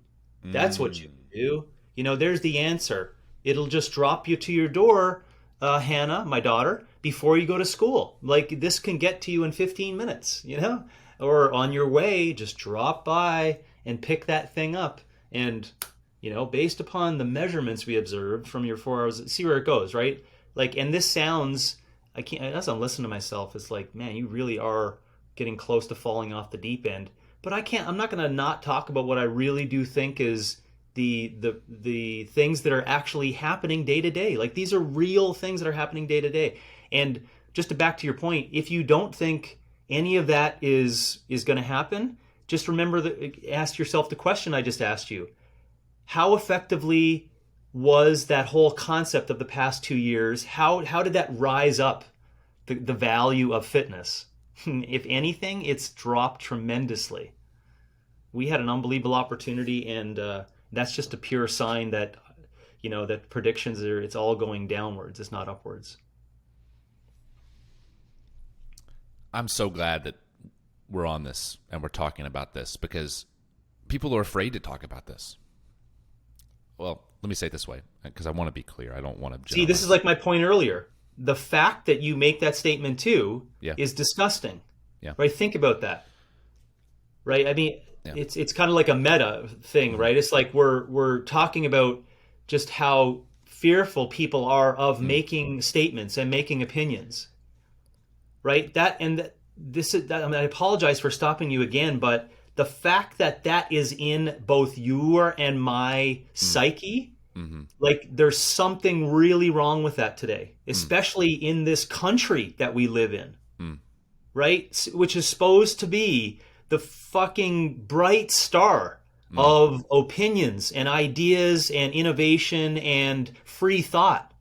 That's what you do. There's the answer. It'll just drop you to your door, Hannah, my daughter, before you go to school. Like, this can get to you in 15 minutes, or on your way, just drop by and pick that thing up. And, based upon the measurements we observed from your 4 hours, see where it goes, right? Like, and this sounds, as I'm listening to myself, it's like, man, you really are getting close to falling off the deep end. But I'm not going to not talk about what I really do think is the things that are actually happening day to day. Like, these are real things that are happening day to day. And just to back to your point, if you don't think any of that is going to happen, just remember ask yourself the question I just asked you. How effectively was that whole concept of the past 2 years? How did that rise up the value of fitness? If anything, it's dropped tremendously. We had an unbelievable opportunity, and that's just a pure sign that, that predictions it's all going downwards. It's not upwards. I'm so glad that we're on this and we're talking about this, because people are afraid to talk about this. Well, let me say it this way, because I want to be clear. I don't want to see. This is like my point earlier. The fact that you make that statement too is disgusting. Yeah. Right. Think about that. Right. I mean, it's kind of like a meta thing, right? It's like we're talking about just how fearful people are of making statements and making opinions. Right. This is that. I mean, I apologize for stopping you again, but the fact that is in both your and my psyche. Like, there's something really wrong with that today, especially in this country that we live in, right? Which is supposed to be the fucking bright star of opinions and ideas and innovation and free thought.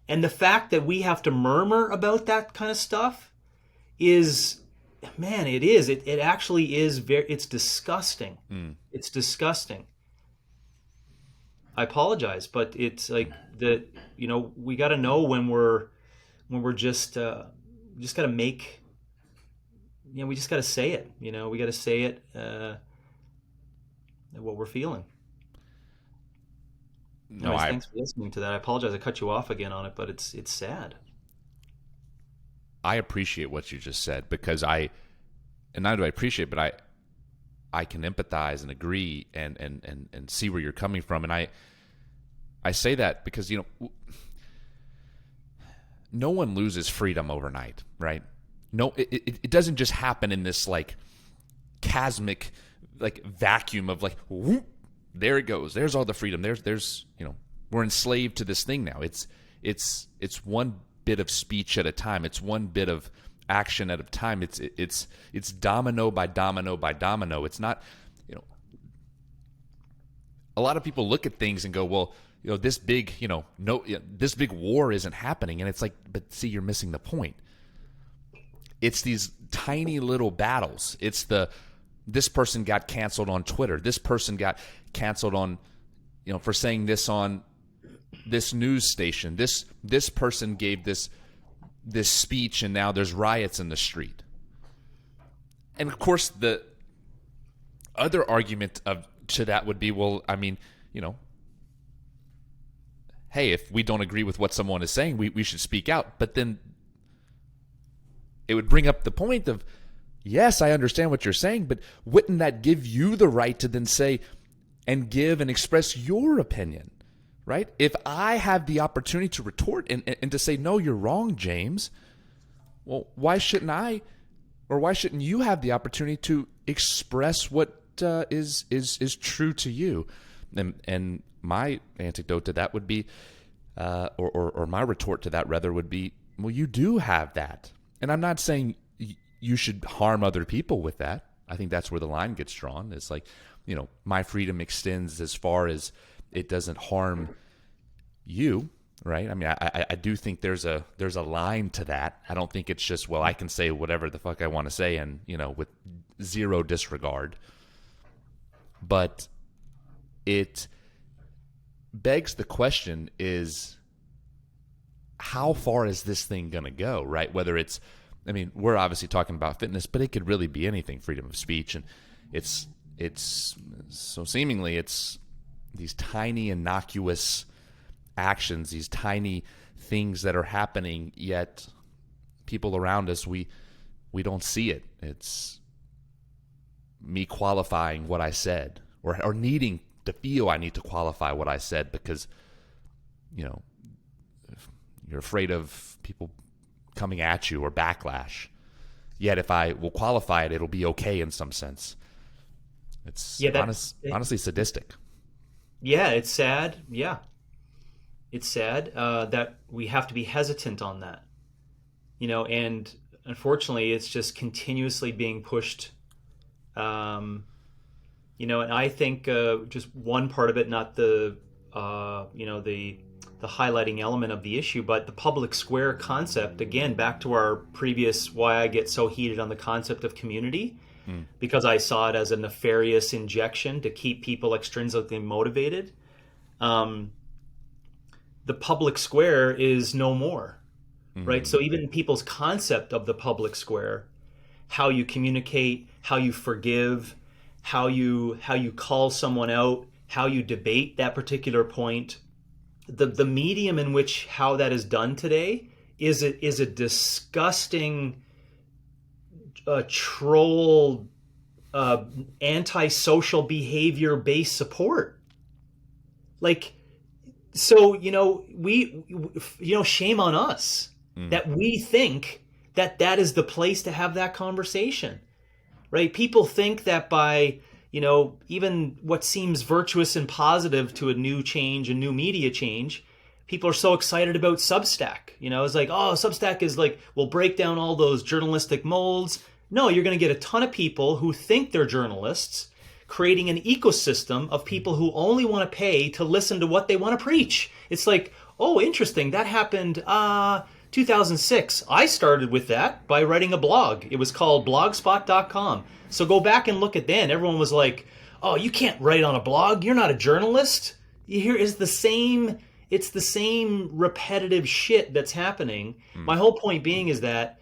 And the fact that we have to murmur about that kind of stuff is, man, it actually is it's disgusting. It's disgusting. I apologize, but it's like we got to know when we're just got to make, we just got to say it, we got to say it, what we're feeling. Anyways, thanks for listening to that. I apologize. I cut you off again on it, but it's sad. I appreciate what you just said, because not do I appreciate, but I can empathize and agree and see where you're coming from. And I say that because, no one loses freedom overnight, right? No, it doesn't just happen in this like chasmic like vacuum of like, whoop, there it goes. There's all the freedom. There's we're enslaved to this thing now. It's one bit of speech at a time. It's one bit of action at a time. It's domino by domino by domino. It's not, a lot of people look at things and go, well, this big, this big war isn't happening. And it's like, but see, you're missing the point. It's these tiny little battles. It's this person got canceled on Twitter. This person got canceled on, for saying this on this news station. This person gave this speech, and now there's riots in the street. And of course, the other argument to that would be, well, I mean, hey, if we don't agree with what someone is saying, we should speak out. But then it would bring up the point of, yes, I understand what you're saying, but wouldn't that give you the right to then say and give and express your opinion, right? If I have the opportunity to retort and to say, no, you're wrong, James, well, why shouldn't I, or why shouldn't you have the opportunity to express what is true to you? And my antidote to that would be, or my retort to that rather would be, well, you do have that. And I'm not saying you should harm other people with that. I think that's where the line gets drawn. It's like, my freedom extends as far as it doesn't harm you, right? I mean, I do think there's a line to that. I don't think it's just, well, I can say whatever the fuck I want to say and, with zero disregard. But it begs the question is, how far is this thing going to go, right? Whether it's, I mean, we're obviously talking about fitness, but it could really be anything, freedom of speech. And it's, it's so seemingly it's these tiny innocuous actions, these tiny things that are happening, yet people around us, we don't see it. It's me qualifying what I said, or needing to feel I need to qualify what I said because, you know, you're afraid of people coming at you or backlash. Yet if I will qualify it, it'll be okay in some sense. It's honestly sadistic. Yeah, it's sad. Yeah, it's sad that we have to be hesitant on that. And unfortunately, it's just continuously being pushed. And I think just one part of it, not the the highlighting element of the issue, but the public square concept. Again, back to our previous why I get so heated on the concept of community, because I saw it as a nefarious injection to keep people extrinsically motivated. The public square is no more, right? So even people's concept of the public square, how you communicate, how you forgive, how you call someone out, how you debate that particular point, the medium in which how that is done today is a disgusting troll antisocial behavior based support. Like, so shame on us that we think that is the place to have that conversation, right? People think that by even what seems virtuous and positive to a new change, a new media change, people are so excited about Substack. It's like, oh, Substack is like, we'll break down all those journalistic molds. No, you're going to get a ton of people who think they're journalists, creating an ecosystem of people who only want to pay to listen to what they want to preach. It's like, oh, interesting. That happened 2006. I started with that by writing a blog. It was called blogspot.com. So go back and look at then. Everyone was like, oh, you can't write on a blog. You're not a journalist. You hear it's the same repetitive shit that's happening. My whole point being is that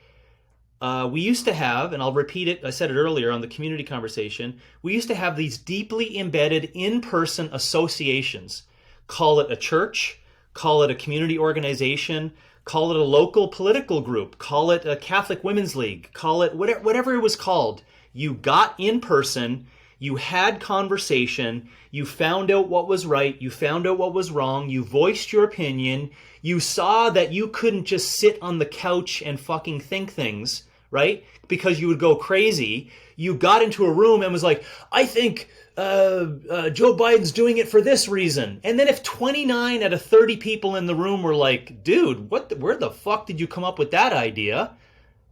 we used to have, and I'll repeat it, I said it earlier on the community conversation, we used to have these deeply embedded in-person associations. Call it a church, call it a community organization, call it a local political group, call it a Catholic Women's League, call it whatever it was called. You got in person, you had conversation, you found out what was right, you found out what was wrong, you voiced your opinion, you saw that you couldn't just sit on the couch and fucking think things, right? Because you would go crazy. You got into a room and was like, I think Joe Biden's doing it for this reason. And then if 29 out of 30 people in the room were like, dude, where the fuck did you come up with that idea?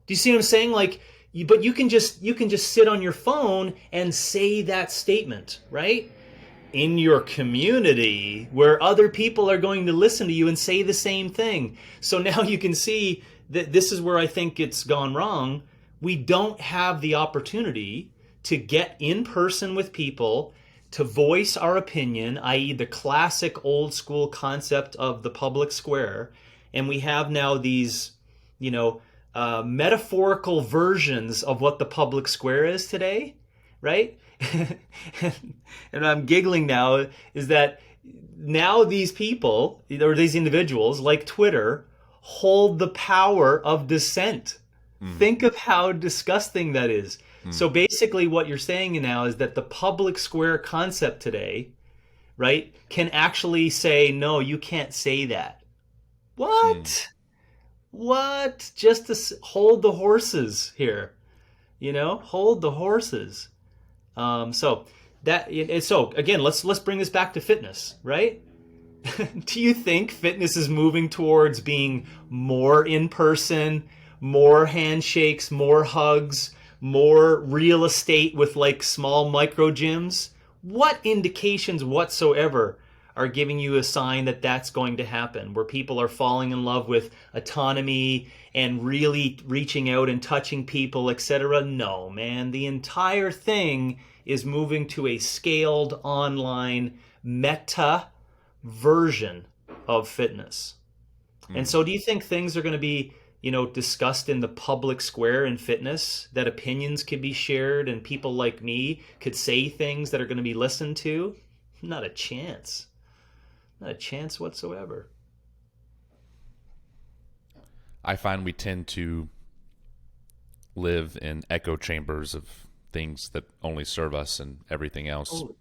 Do you see what I'm saying? Like, but you can just sit on your phone and say that statement, right? In your community where other people are going to listen to you and say the same thing. So now you can see that this is where I think it's gone wrong. We don't have the opportunity to get in person with people, to voice our opinion, i.e. the classic old school concept of the public square. And we have now these, metaphorical versions of what the public square is today, right? And I'm giggling now, is that now these people, or these individuals like Twitter, hold the power of dissent. Think of how disgusting that is. So basically what you're saying now is that the public square concept today, right, can actually say, no, you can't say that. What? What? Just to hold the horses here, hold the horses. So again, let's bring this back to fitness, right? Do you think fitness is moving towards being more in person, more handshakes, more hugs, more real estate with like small micro gyms? What indications whatsoever are giving you a sign that that's going to happen, where people are falling in love with autonomy and really reaching out and touching people, etc.? No, man. The entire thing is moving to a scaled online meta version of fitness. And so do you think things are going to be discussed in the public square in fitness, that opinions could be shared and people like me could say things that are going to be listened to? Not a chance. Not a chance whatsoever. I find we tend to live in echo chambers of things that only serve us and everything else. Oh,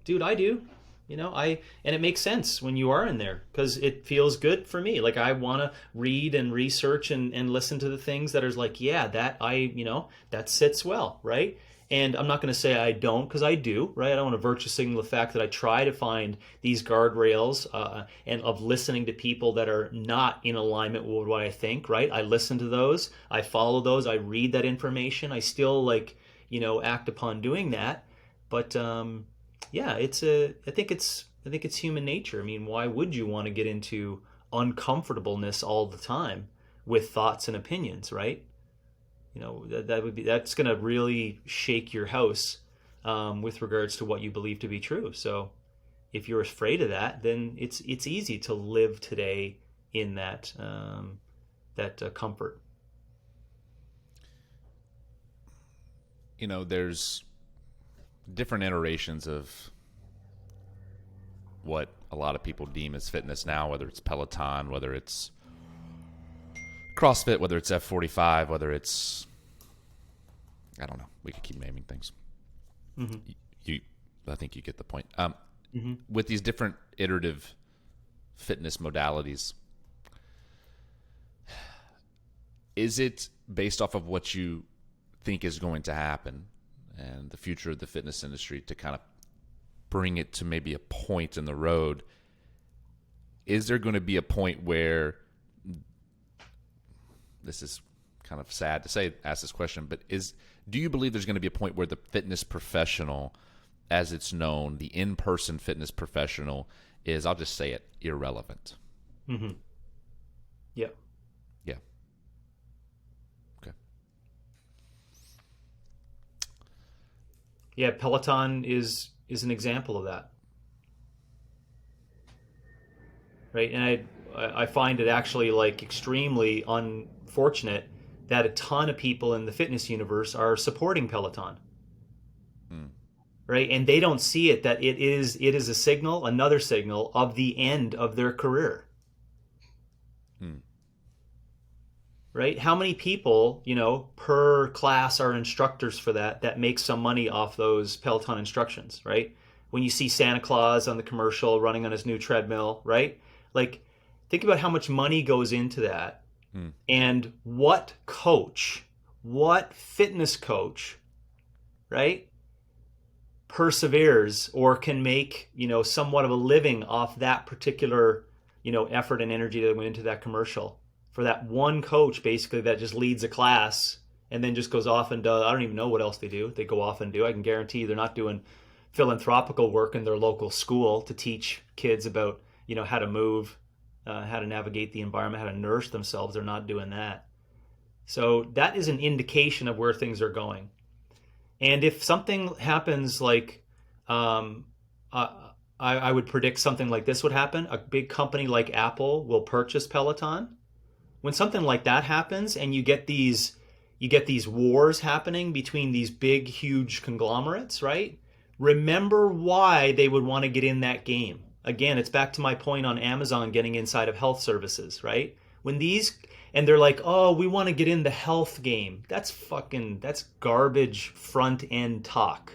dude, I do. And it makes sense when you are in there because it feels good for me. Like I want to read and research and listen to the things that are like, yeah, that sits well, right? And I'm not going to say I don't, because I do, right? I don't want to virtue signal the fact that I try to find these guardrails and of listening to people that are not in alignment with what I think, right? I listen to those, I follow those, I read that information, I still act upon doing that. But yeah, I think it's human nature. I mean, why would you want to get into uncomfortableness all the time with thoughts and opinions, right? That's going to really shake your house with regards to what you believe to be true. So if you're afraid of that, then it's easy to live today in that comfort. There's different iterations of what a lot of people deem as fitness now, whether it's Peloton, whether it's CrossFit, whether it's F45, whether it's, I don't know, we could keep naming things. Mm-hmm. I think you get the point. Mm-hmm. With these different iterative fitness modalities, is it based off of what you think is going to happen and the future of the fitness industry to kind of bring it to maybe a point in the road? Is there going to be a point where, this is kind of sad to ask this question, but do you believe there's going to be a point where the fitness professional, as it's known, the in-person fitness professional is, I'll just say it, irrelevant? Mm-hmm. Yeah. Yeah. Okay. Yeah, Peloton is an example of that. Right? And I find it actually extremely unfortunate that a ton of people in the fitness universe are supporting Peloton. Right? And they don't see it that it is a signal, another signal of the end of their career. Right? How many people, per class are instructors for that make some money off those Peloton instructions, right? When you see Santa Claus on the commercial running on his new treadmill, right? Think about how much money goes into that. And what fitness coach, right, perseveres or can make, somewhat of a living off that particular, effort and energy that went into that commercial. For that one coach, basically, that just leads a class and then just goes off and does, I don't even know what else they do. They go off and do. I can guarantee they're not doing philanthropical work in their local school to teach kids about, how to move, how to navigate the environment, how to nourish themselves. They're not doing that. So that is an indication of where things are going. And if something happens I would predict something like this would happen. A big company like Apple will purchase Peloton. When something like that happens and you get these wars happening between these big, huge conglomerates, right? Remember why they would want to get in that game. Again, it's back to my point on Amazon getting inside of health services, right? And they're like, oh, we want to get in the health game. That's garbage front end talk.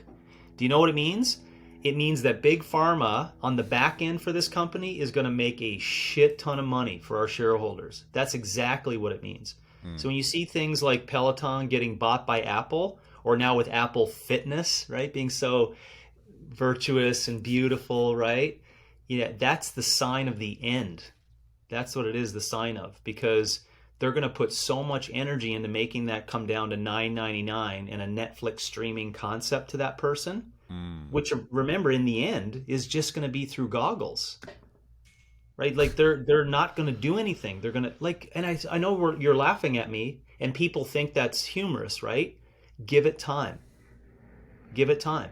Do you know what it means? It means that big pharma on the back end for this company is going to make a shit ton of money for our shareholders. That's exactly what it means. So when you see things like Peloton getting bought by Apple, or now with Apple Fitness, right, being so virtuous and beautiful, right? Yeah, that's the sign of the end. That's what it is, the sign of, because they're going to put so much energy into making that come down to $9.99 and a Netflix streaming concept to that person, which, remember, in the end is just going to be through goggles, right? They're not going to do anything. They're going to and I know you're laughing at me and people think that's humorous, right? Give it time. Give it time.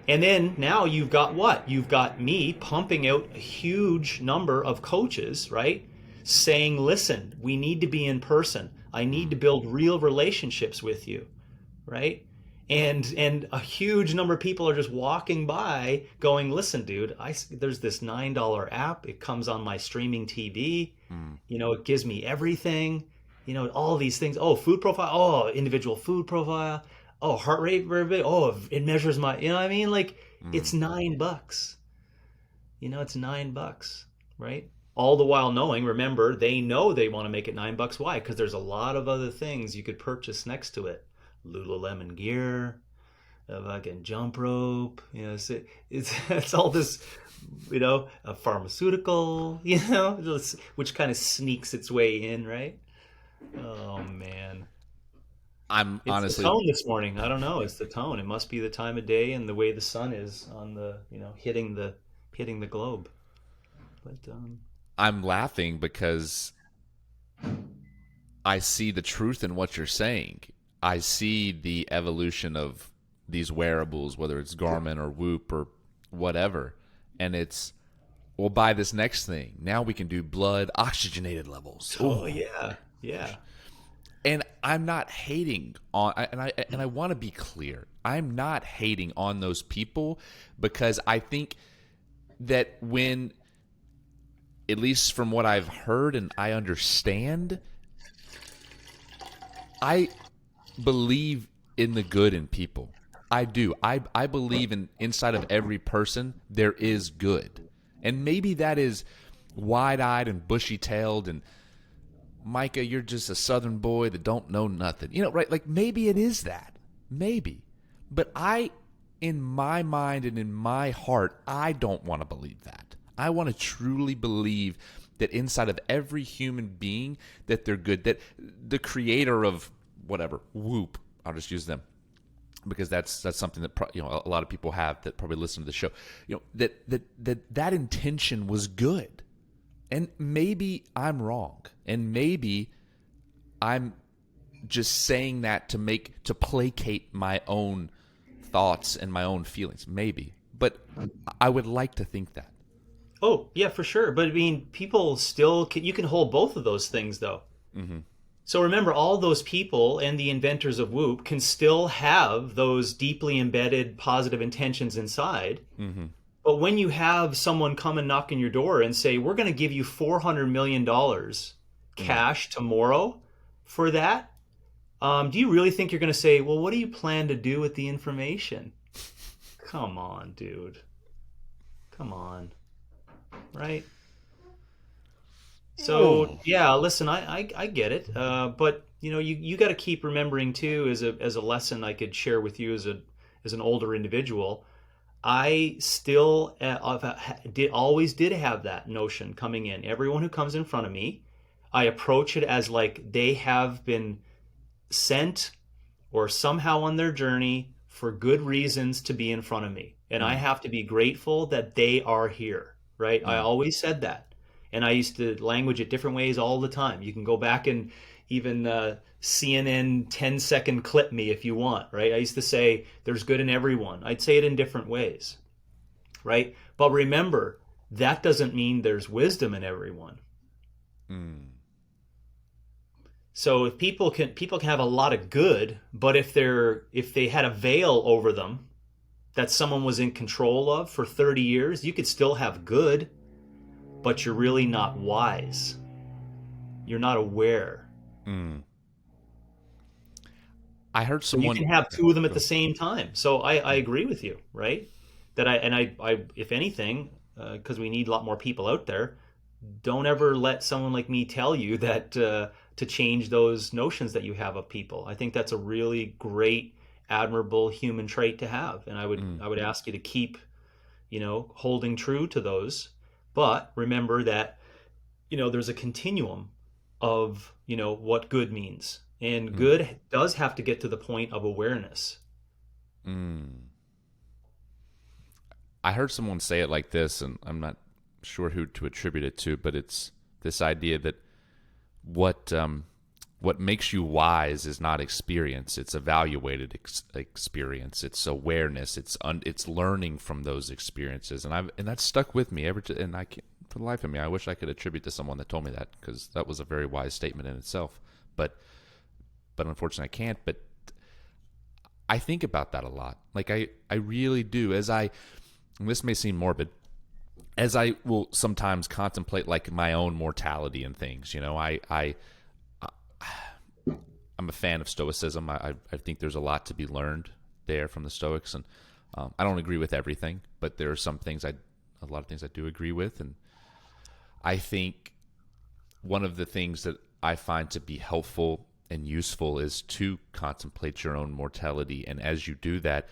And then now you've got what? You've got me pumping out a huge number of coaches, right? Saying, listen, we need to be in person. I need to build real relationships with you, right? And a huge number of people are just walking by going, listen, dude, there's this $9 app. It comes on my streaming TV. Mm. It gives me everything, all these things. Oh, food profile. Oh, individual food profile. Oh, heart rate variability. Oh, it measures my, what I mean? Like, it's Mm. $9. It's $9, right? All the while knowing, remember, they know they want to make it $9. Why? Because there's a lot of other things you could purchase next to it. Lululemon gear, a fucking jump rope, it's all this, a pharmaceutical, which kind of sneaks its way in, right? Oh man. I'm It's the honestly, tone this morning. I don't know. It's the tone. It must be the time of day and the way the sun is on the, hitting the globe. But I'm laughing because I see the truth in what you're saying. I see the evolution of these wearables, whether it's Garmin or Whoop or whatever, and it's, we'll buy this next thing. Now we can do blood oxygenated levels. oh Ooh. yeah, yeah. And I'm not hating on, and I want to be clear. I'm not hating on those people, because I think that when, at least from what I've heard and I understand, I believe in the good in people. I do. I believe in, inside of every person there is good. And maybe that is wide-eyed and bushy-tailed and, Micah, you're just a southern boy that don't know nothing. Right? Like, maybe it is that. Maybe. But in my mind and in my heart, I don't want to believe that. I want to truly believe that inside of every human being that they're good, that the creator of whatever, Whoop, I'll just use them, because that's something that a lot of people have that probably listen to the show. That intention was good, and maybe I'm wrong, and maybe I'm just saying that to placate my own thoughts and my own feelings, maybe. But I would like to think that. Oh yeah, for sure. But I mean, people still you can hold both of those things though. Mm-hmm. So remember, all those people and the inventors of Whoop can still have those deeply embedded positive intentions inside. Mm-hmm. But when you have someone come and knock on your door and say, we're going to give you $400 million cash tomorrow for that, do you really think you're going to say, well, what do you plan to do with the information? Come on, dude. Come on. Right? So yeah, listen, I get it, but you got to keep remembering too, as a lesson I could share with you as an older individual. I still always did have that notion coming in. Everyone who comes in front of me, I approach it as like they have been sent or somehow on their journey for good reasons to be in front of me, and I have to be grateful that they are here. Right? I always said that. And I used to language it different ways all the time. You can go back and even CNN 10-second clip me if you want, right? I used to say, there's good in everyone. I'd say it in different ways, right? But remember, that doesn't mean there's wisdom in everyone. Mm. So if people can have a lot of good, but if they had a veil over them that someone was in control of for 30 years, you could still have good, but you're really not wise. You're not aware. Mm. I heard So you someone. can have two of them at the same time. So I agree with you, right? That I if anything, because we need a lot more people out there, don't ever let someone like me tell you that to change those notions that you have of people. I think that's a really great, admirable human trait to have, and I would ask you to keep, holding true to those. But remember that, there's a continuum of, what good means. And good does have to get to the point of awareness. Mm. I heard someone say it like this, and I'm not sure who to attribute it to, but it's this idea that what makes you wise is not experience; it's evaluated experience. It's awareness. It's learning from those experiences, and that's stuck with me and I can't, for the life of me, I wish I could attribute to someone that told me that, because that was a very wise statement in itself. But but unfortunately I can't. But I think about that a lot. Like I really do. And this may seem morbid, as I will sometimes contemplate like my own mortality and things. I'm a fan of Stoicism. I think there's a lot to be learned there from the Stoics, and I don't agree with everything, but there are a lot of things I do agree with, and I think one of the things that I find to be helpful and useful is to contemplate your own mortality, and as you do that,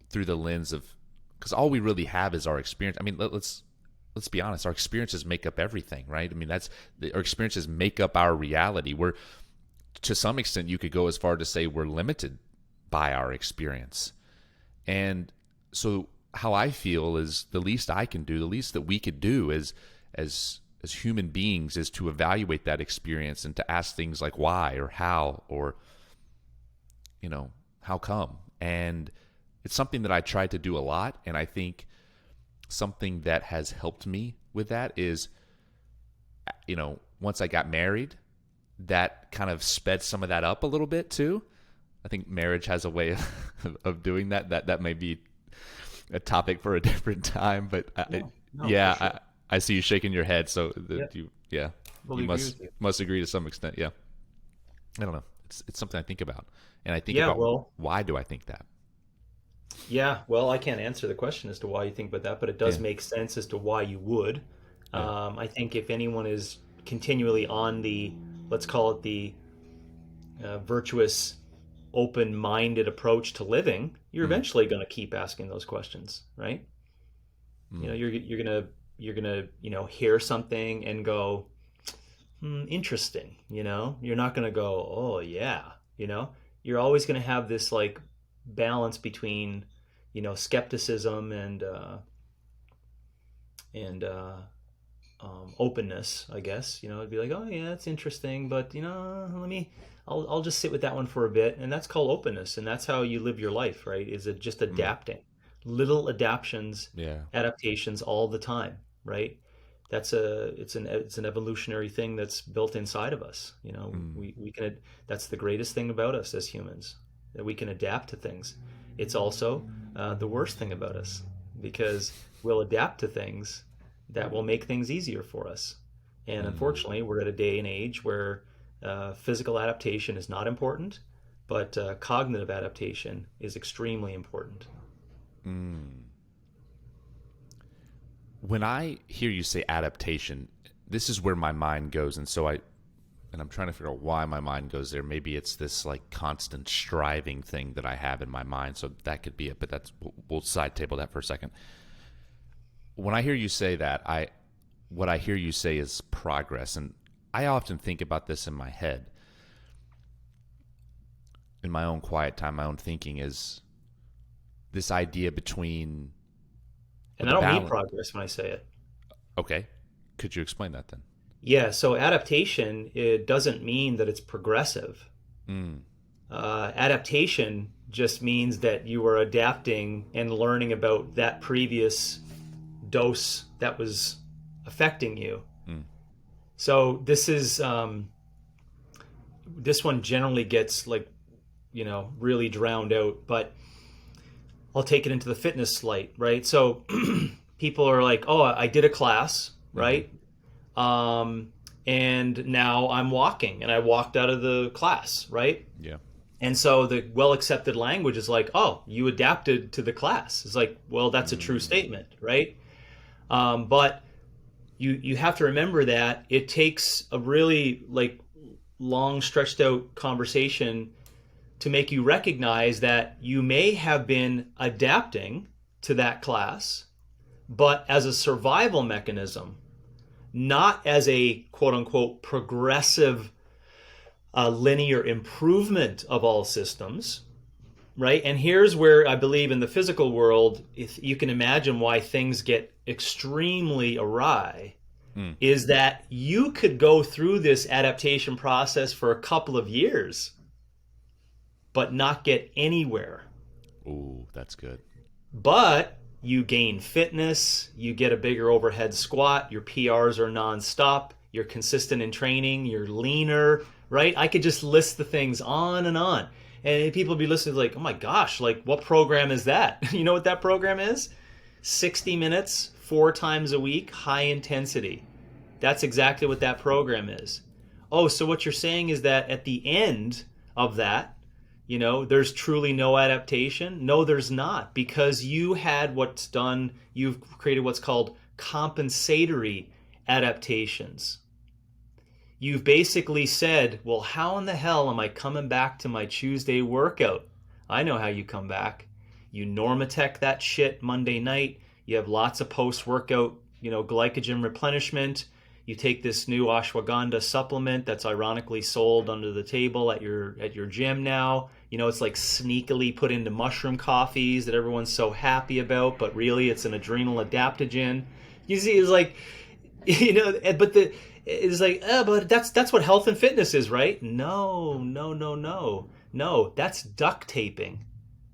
through the lens of, because all we really have is our experience. I mean, let's be honest. Our experiences make up everything, right? I mean, our experiences make up our reality. To some extent, you could go as far to say we're limited by our experience. And so how I feel is the least I can do, the least that we could do as human beings, is to evaluate that experience and to ask things like why or how or, how come? And it's something that I try to do a lot. And I think something that has helped me with that is, once I got married, that kind of sped some of that up a little bit too. I think marriage has a way of doing that. That may be a topic for a different time, but sure. I see you shaking your head. So you must agree to some extent. Yeah. I don't know. It's something I think about, and I think about why do I think that? Yeah. Well, I can't answer the question as to why you think about that, but it does make sense as to why you would. Yeah. I think if anyone is continually on the, let's call it the virtuous, open-minded approach to living, you're eventually going to keep asking those questions, right? You're gonna hear something and go, interesting. You're not going to go, oh yeah. You're always going to have this like balance between skepticism and openness, I guess. It'd be like, oh yeah, that's interesting, but I'll just sit with that one for a bit, and that's called openness, and that's how you live your life, right? Is it just adapting, little adaptations, adaptations all the time, right? It's an evolutionary thing that's built inside of us. We can. That's the greatest thing about us as humans, that we can adapt to things. It's also the worst thing about us, because we'll adapt to things that will make things easier for us. And unfortunately, we're at a day and age where physical adaptation is not important, but cognitive adaptation is extremely important. When I hear you say adaptation, this is where my mind goes. And I'm trying to figure out why my mind goes there. Maybe it's this like constant striving thing that I have in my mind. So that could be it, but we'll side table that for a second. When I hear you say that, what I hear you say is progress. And I often think about this in my head. In my own quiet time, my own thinking is this idea between... And I don't mean progress when I say it. Okay. Could you explain that then? Yeah, so adaptation, it doesn't mean that it's progressive. Adaptation just means that you are adapting and learning about that previous dose that was affecting you. So this one generally gets really drowned out, but I'll take it into the fitness light, right? So people are like, oh, I did a class, right? And now I'm walking, and I walked out of the class, right? Yeah. And so the well-accepted language is like, oh, you adapted to the class. It's like, well, that's a true statement, right? But you have to remember that it takes a really long stretched out conversation to make you recognize that you may have been adapting to that class, but as a survival mechanism, not as a quote unquote progressive linear improvement of all systems, right? And here's where I believe in the physical world, if you can imagine why things get extremely awry, is that you could go through this adaptation process for a couple of years, but not get anywhere. Ooh, that's good. But you gain fitness, you get a bigger overhead squat, your PRs are nonstop, you're consistent in training, you're leaner, right? I could just list the things on and on. And people would be listening like, oh my gosh, like what program is that? You know what that program is? 60 minutes, 4 times a week, high intensity. That's exactly what that program is. Oh, so what you're saying is that at the end of that, there's truly no adaptation? No, there's not, because you've created what's called compensatory adaptations. You've basically said, well, how in the hell am I coming back to my Tuesday workout? I know how you come back. You normatech that shit Monday night. You have lots of post-workout, glycogen replenishment. You take this new ashwagandha supplement that's ironically sold under the table at your gym now. It's like sneakily put into mushroom coffees that everyone's so happy about, but really it's an adrenal adaptogen. You see, it's like, but that's what health and fitness is, right? No, no, no, no. No, that's duct taping.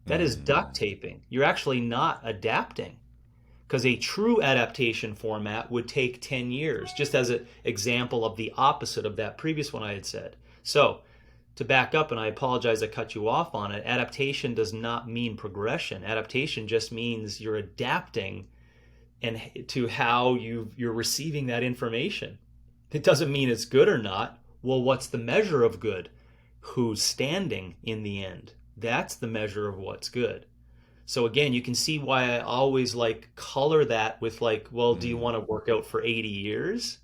That is duct taping. You're actually not adapting. Because a true adaptation format would take 10 years, just as an example of the opposite of that previous one I had said. So, to back up, and I apologize I cut you off on it, adaptation does not mean progression. Adaptation just means you're adapting and to how you're receiving that information. It doesn't mean it's good or not. Well, what's the measure of good? Who's standing in the end? That's the measure of what's good. So again, you can see why I always color that with well, do you want to work out for 80 years?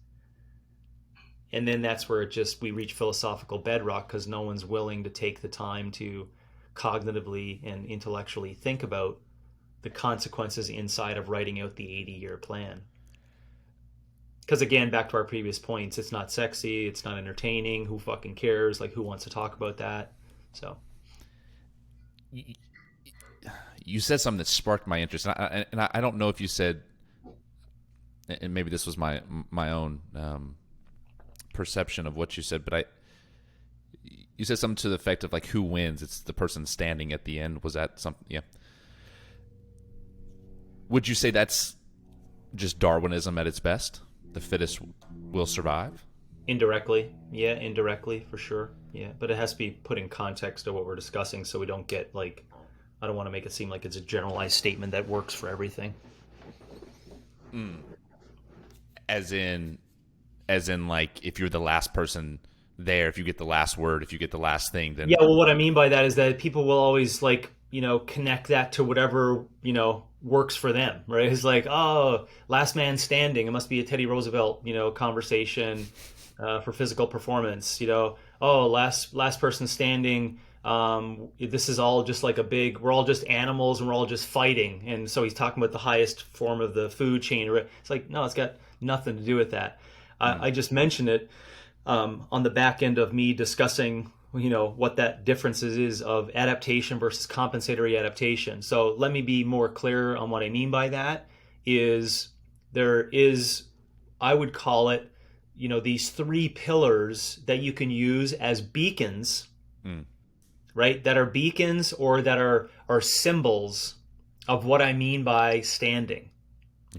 And then that's where we reach philosophical bedrock, because no one's willing to take the time to cognitively and intellectually think about the consequences inside of writing out the 80-year plan. Because again, back to our previous points, it's not sexy, it's not entertaining, who fucking cares? Who wants to talk about that? So you said something that sparked my interest, and I don't know if you said, and maybe this was my own perception of what you said, but you said something to the effect of who wins? It's the person standing at the end. Was that something? Yeah. Would you say that's just Darwinism at its best? The fittest will survive? Indirectly, yeah, indirectly for sure, yeah. But it has to be put in context of what we're discussing, so we don't get I don't want to make it seem like it's a generalized statement that works for everything. As in if you're the last person there, if you get the last word, if you get the last thing, then yeah. Well, what I mean by that is that people will always connect that to whatever works for them, right? It's oh, last man standing. It must be a Teddy Roosevelt conversation for physical performance. Oh, last person standing. This is all just we're all just animals and we're all just fighting. And so he's talking about the highest form of the food chain. It's no, it's got nothing to do with that. I just mentioned it on the back end of me discussing, what that difference is of adaptation versus compensatory adaptation. So let me be more clear on what I mean by that. I would call it, these 3 pillars that you can use as beacons, right? That are beacons or that are symbols of what I mean by standing,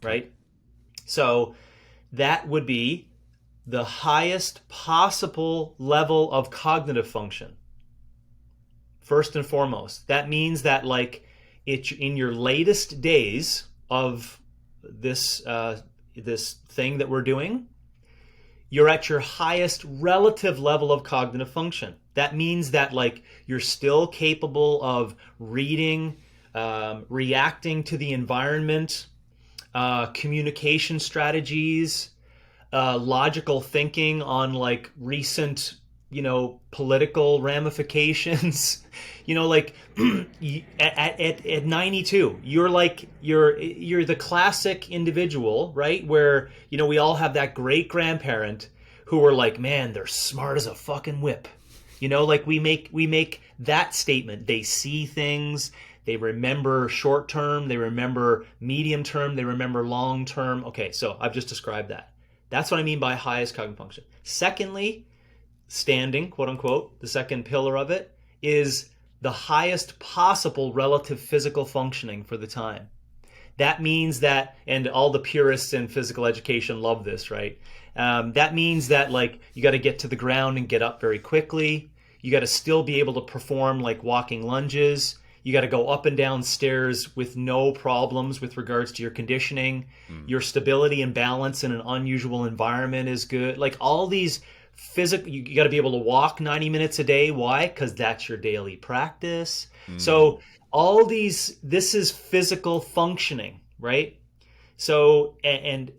right? So that would be the highest possible level of cognitive function. First and foremost, that means that in your latest days of this thing that we're doing, you're at your highest relative level of cognitive function. That means that you're still capable of reading, reacting to the environment, communication strategies, logical thinking on recent political ramifications. At 92, you're the classic individual, right? Where we all have that great grandparent who were man, they're smart as a fucking whip. We make that statement. They see things. They remember short term. They remember medium term. They remember long term. Okay, so I've just described that. That's what I mean by highest cognitive function. Secondly, standing, quote unquote, the second pillar of it is the highest possible relative physical functioning for the time. That means that, and all the purists in physical education love this, right? That means that like you got to get to the ground and get up very quickly. You got to still be able to perform like walking lunges. You got to go up and down stairs with no problems with regards to your conditioning. Your stability and balance in an unusual environment is good. Like all these physical, you got to be able to walk 90 minutes a day. Why? Because that's your daily practice. So all these, this is physical functioning, right? So, and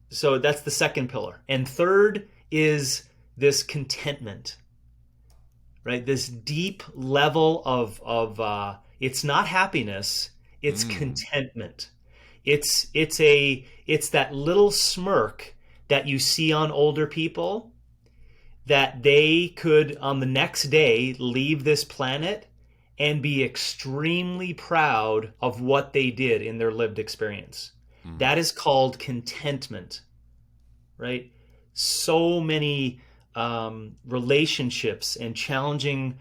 so that's the second pillar. And third is this contentment, right? This deep level of it's not happiness, it's contentment. It's that little smirk that you see on older people, that they could on the next day leave this planet and be extremely proud of what they did in their lived experience. That is called contentment, right? So many relationships and challenging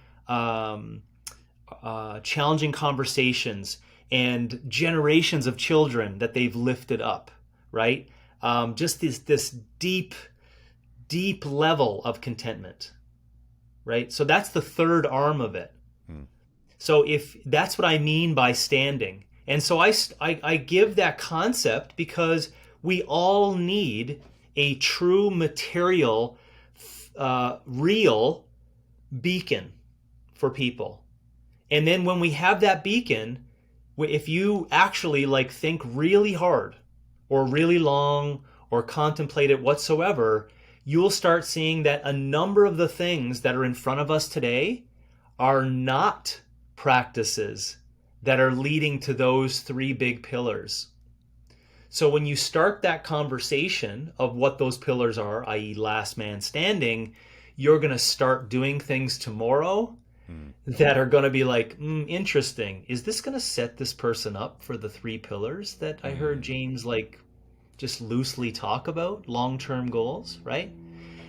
conversations and generations of children that they've lifted up, right? Just this deep level of contentment, right? So that's the third arm of it. So if that's what I mean by standing. And so I give that concept because we all need a true material, real beacon for people. And then when we have that beacon, if you actually like think really hard or really long or contemplate it whatsoever, you'll start seeing that a number of the things that are in front of us today are not practices that are leading to those three big pillars. So when you start that conversation of what those pillars are, i.e. last man standing, you're going to start doing things tomorrow that are going to be like, interesting. Is this going to set this person up for the three pillars that I heard James like just loosely talk about, long-term goals, right?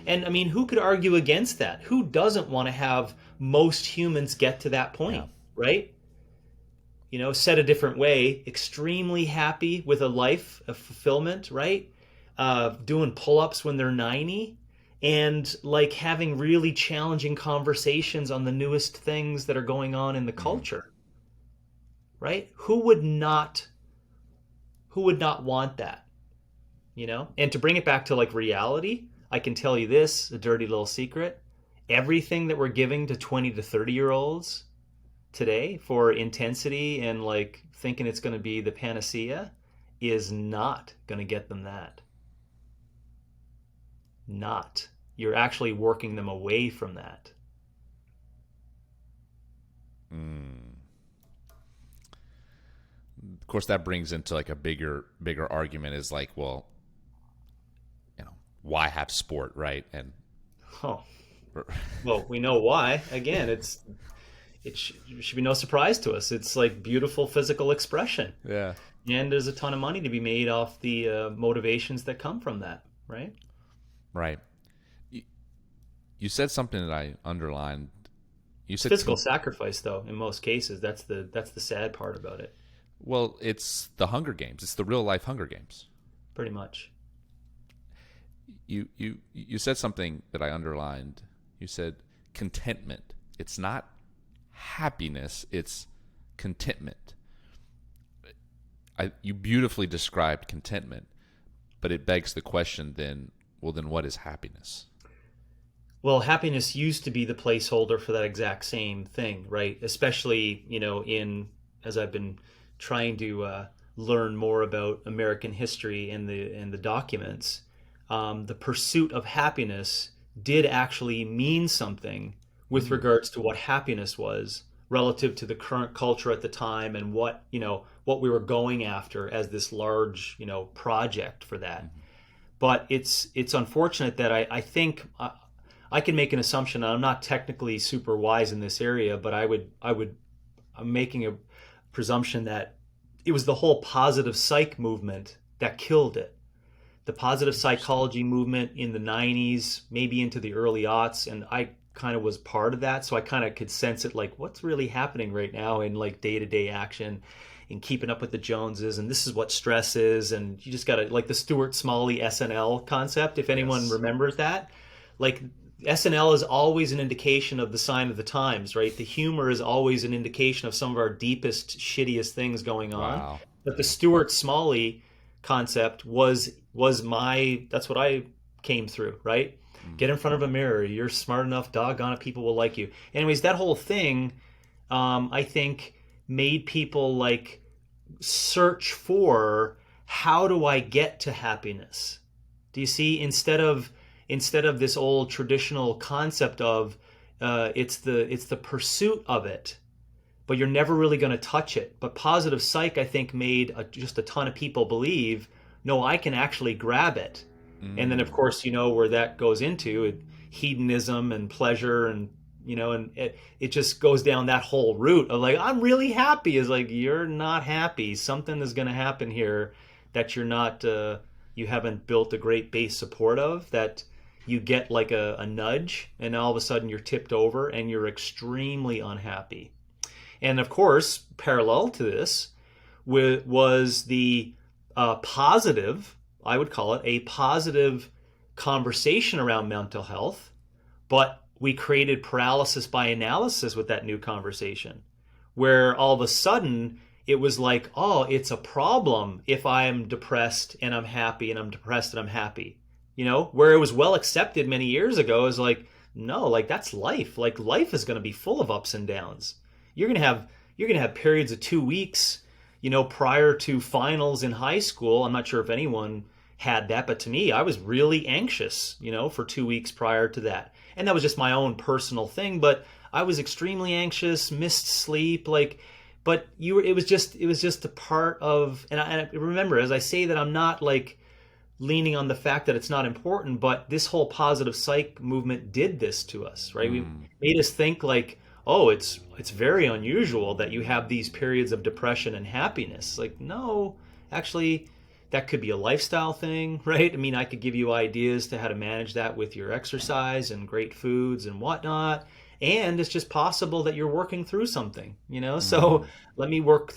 And I mean, who could argue against that? Who doesn't want to have most humans get to that point, right? You know, said a different way, extremely happy with a life of fulfillment, right? Doing pull-ups when they're 90 and like having really challenging conversations on the newest things that are going on in the culture, right? Who would not want that, you know? And to bring it back to like reality, I can tell you this, a dirty little secret. Everything that we're giving to 20 to 30-year-olds today for intensity and like thinking it's going to be the panacea is not going to get them that. Not. You're actually working them away from that. Of course, that brings into like a bigger argument is like, well, you know, why have sport, right? And well, we know why. Again, it should be no surprise to us. It's like beautiful physical expression. Yeah. And there's a ton of money to be made off the motivations that come from that, right? Right. You said something that I underlined. You said physical sacrifice, though, in most cases. That's the sad part about it. Well, it's the Hunger Games. It's the real life Hunger Games. Pretty much. You said something that I underlined. You said contentment. It's not happiness, it's contentment. You beautifully described contentment, but it begs the question then, well, then what is happiness? Well, happiness used to be the placeholder for that exact same thing, right? Especially, you know, as I've been trying to learn more about American history and the documents, the pursuit of happiness did actually mean something with regards to what happiness was relative to the current culture at the time and what we were going after as this large, project for that. But it's unfortunate that I think I can make an assumption, and I'm not technically super wise in this area, but I'm making a presumption that it was the whole positive psych movement that killed it. The positive psychology movement in the 90s, maybe into the early aughts, and I kind of was part of that, so I kind of could sense it, like what's really happening right now in like day-to-day action. and keeping up with the Joneses, and this is what stress is, and you just got to, like the Stuart Smalley SNL concept, if anyone Yes. remembers that. Like SNL is always an indication of the sign of the times, right? The humor is always an indication of some of our deepest, shittiest things going on. Wow. But the Stuart Smalley concept was my that's what I came through, right? Mm. Get in front of a mirror. You're smart enough, doggone it, people will like you. Anyways, that whole thing, I think, made people like search for how do I get to happiness? Do you see? Instead of this old traditional concept of it's the pursuit of it, but you're never really going to touch it. But positive psych, I think, made just a ton of people believe, no, I can actually grab it. And then, of Mm. course, you know where that goes into it, hedonism and pleasure, and and it just goes down that whole route of like, I'm really happy. Is like, you're not happy. Something is going to happen here that you're not, you haven't built a great base support of, that you get like a nudge, and all of a sudden you're tipped over and you're extremely unhappy. And of course, parallel to this was the positive, I would call it a positive conversation around mental health, but we created paralysis by analysis with that new conversation, where all of a sudden it was like, oh, it's a problem if I'm depressed and I'm happy, and I'm depressed and I'm happy. Where it was well accepted many years ago is like, no, like that's life. Like life is going to be full of ups and downs. You're going to have periods of 2 weeks, prior to finals in high school. I'm not sure if anyone had that, but to me, I was really anxious, for 2 weeks prior to that. And that was just my own personal thing, but I was extremely anxious, missed sleep, like, but it was just a part of, and I remember, as I say that, I'm not like leaning on the fact that it's not important, but this whole positive psych movement did this to us, right? We Mm. made us think like, oh, it's very unusual that you have these periods of depression and happiness. Like, no, actually, that could be a lifestyle thing, right? I mean, I could give you ideas to how to manage that with your exercise and great foods and whatnot. And it's just possible that you're working through something. So Mm. let me work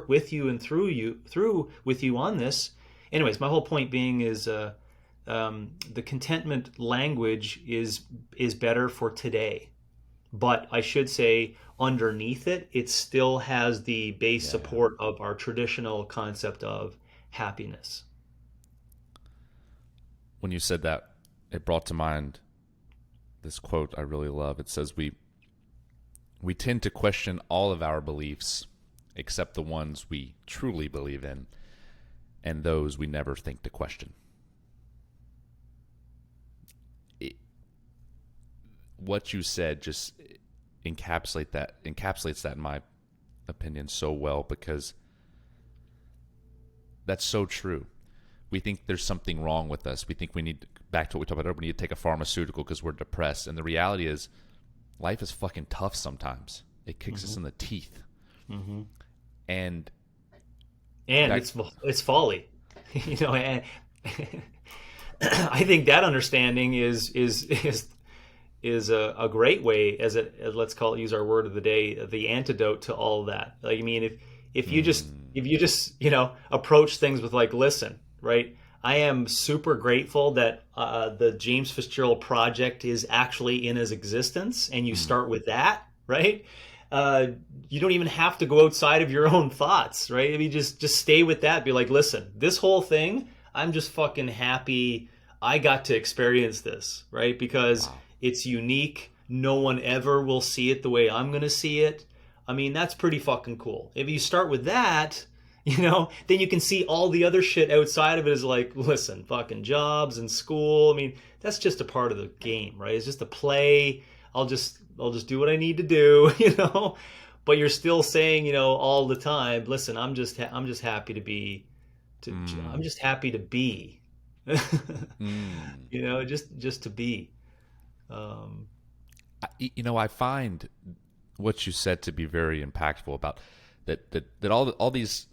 with you and through with you on this. Anyways, my whole point being is the contentment language is better for today, but I should say underneath it, it still has the base Yeah. support of our traditional concept of happiness. When you said that, it brought to mind this quote I really love. It says, we tend to question all of our beliefs except the ones we truly believe in, and those we never think to question. What you said just encapsulates that in my opinion so well, because that's so true. We think there's something wrong with us. We think we need, back to what we talked about earlier, we need to take a pharmaceutical because we're depressed. And the reality is, life is fucking tough sometimes. It kicks us Mm-hmm. in the teeth. Mm-hmm. And And back, it's folly, And I think that understanding is a great way, let's call it, use our word of the day, the antidote to all that. Like, I mean, if you just approach things with like, listen, right, I am super grateful that the James FitzGerald project is actually in his existence, and you start with that, right? uh, you don't even have to go outside of your own thoughts, right? I mean, just stay with that. Be like, listen, this whole thing, I'm just fucking happy I got to experience this, right? Because wow. it's unique. No one ever will see it the way I'm gonna see it. I mean, that's pretty fucking cool. If you start with that, then you can see all the other shit outside of it is like, listen, fucking jobs and school. I mean, that's just a part of the game, right? It's just a play. I'll just do what I need to do. But you're still saying, all the time, listen, I'm just happy to be I'm Mm. just happy to be. Mm. Just to be. Um, I find what you said to be very impactful about that all these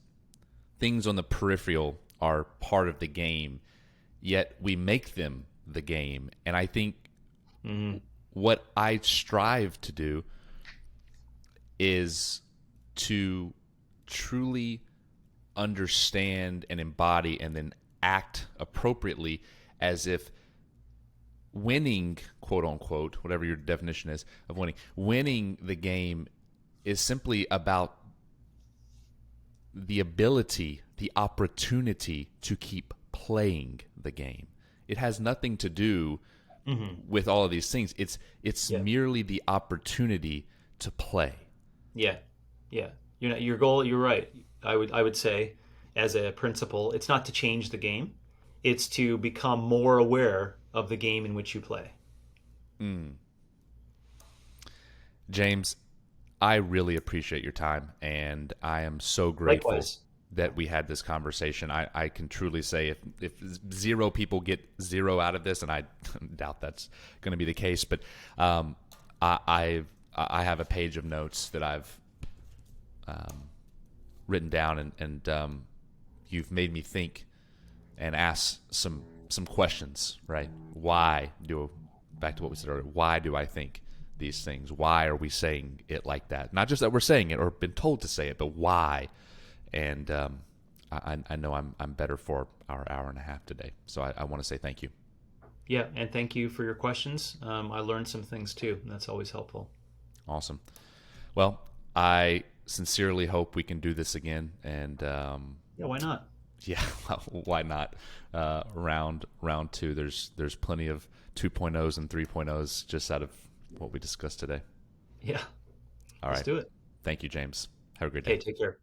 things on the peripheral are part of the game, yet we make them the game. And I think mhm. what I strive to do is to truly understand and embody and then act appropriately as if winning, quote unquote, whatever your definition is of winning the game is simply about the ability, the opportunity to keep playing the game. It has nothing to do with all of these things. It's merely the opportunity to play. Yeah, yeah. Your goal. You're right. I would say, as a principle, it's not to change the game. It's to become more aware of the game in which you play. James, I really appreciate your time, and I am so grateful Likewise. that we had this conversation. I can truly say if 0 people get 0 out of this, and I doubt that's going to be the case, but I have a page of notes that I've written down, and you've made me think and ask some questions, right? Back to what we said earlier, why do I think these things? Why are we saying it like that? Not just that we're saying it or been told to say it, but why? And I know I'm better for our hour and a half today. So I want to say thank you. Yeah, and thank you for your questions. I learned some things too, and that's always helpful. Awesome. Well, I sincerely hope we can do this again. And Yeah, why not? yeah, why not? Round 2. There's plenty of 2.0s and 3.0s just out of what we discussed today. Yeah, All let's right. do it. Thank you, James. Have a great day. Okay, take care.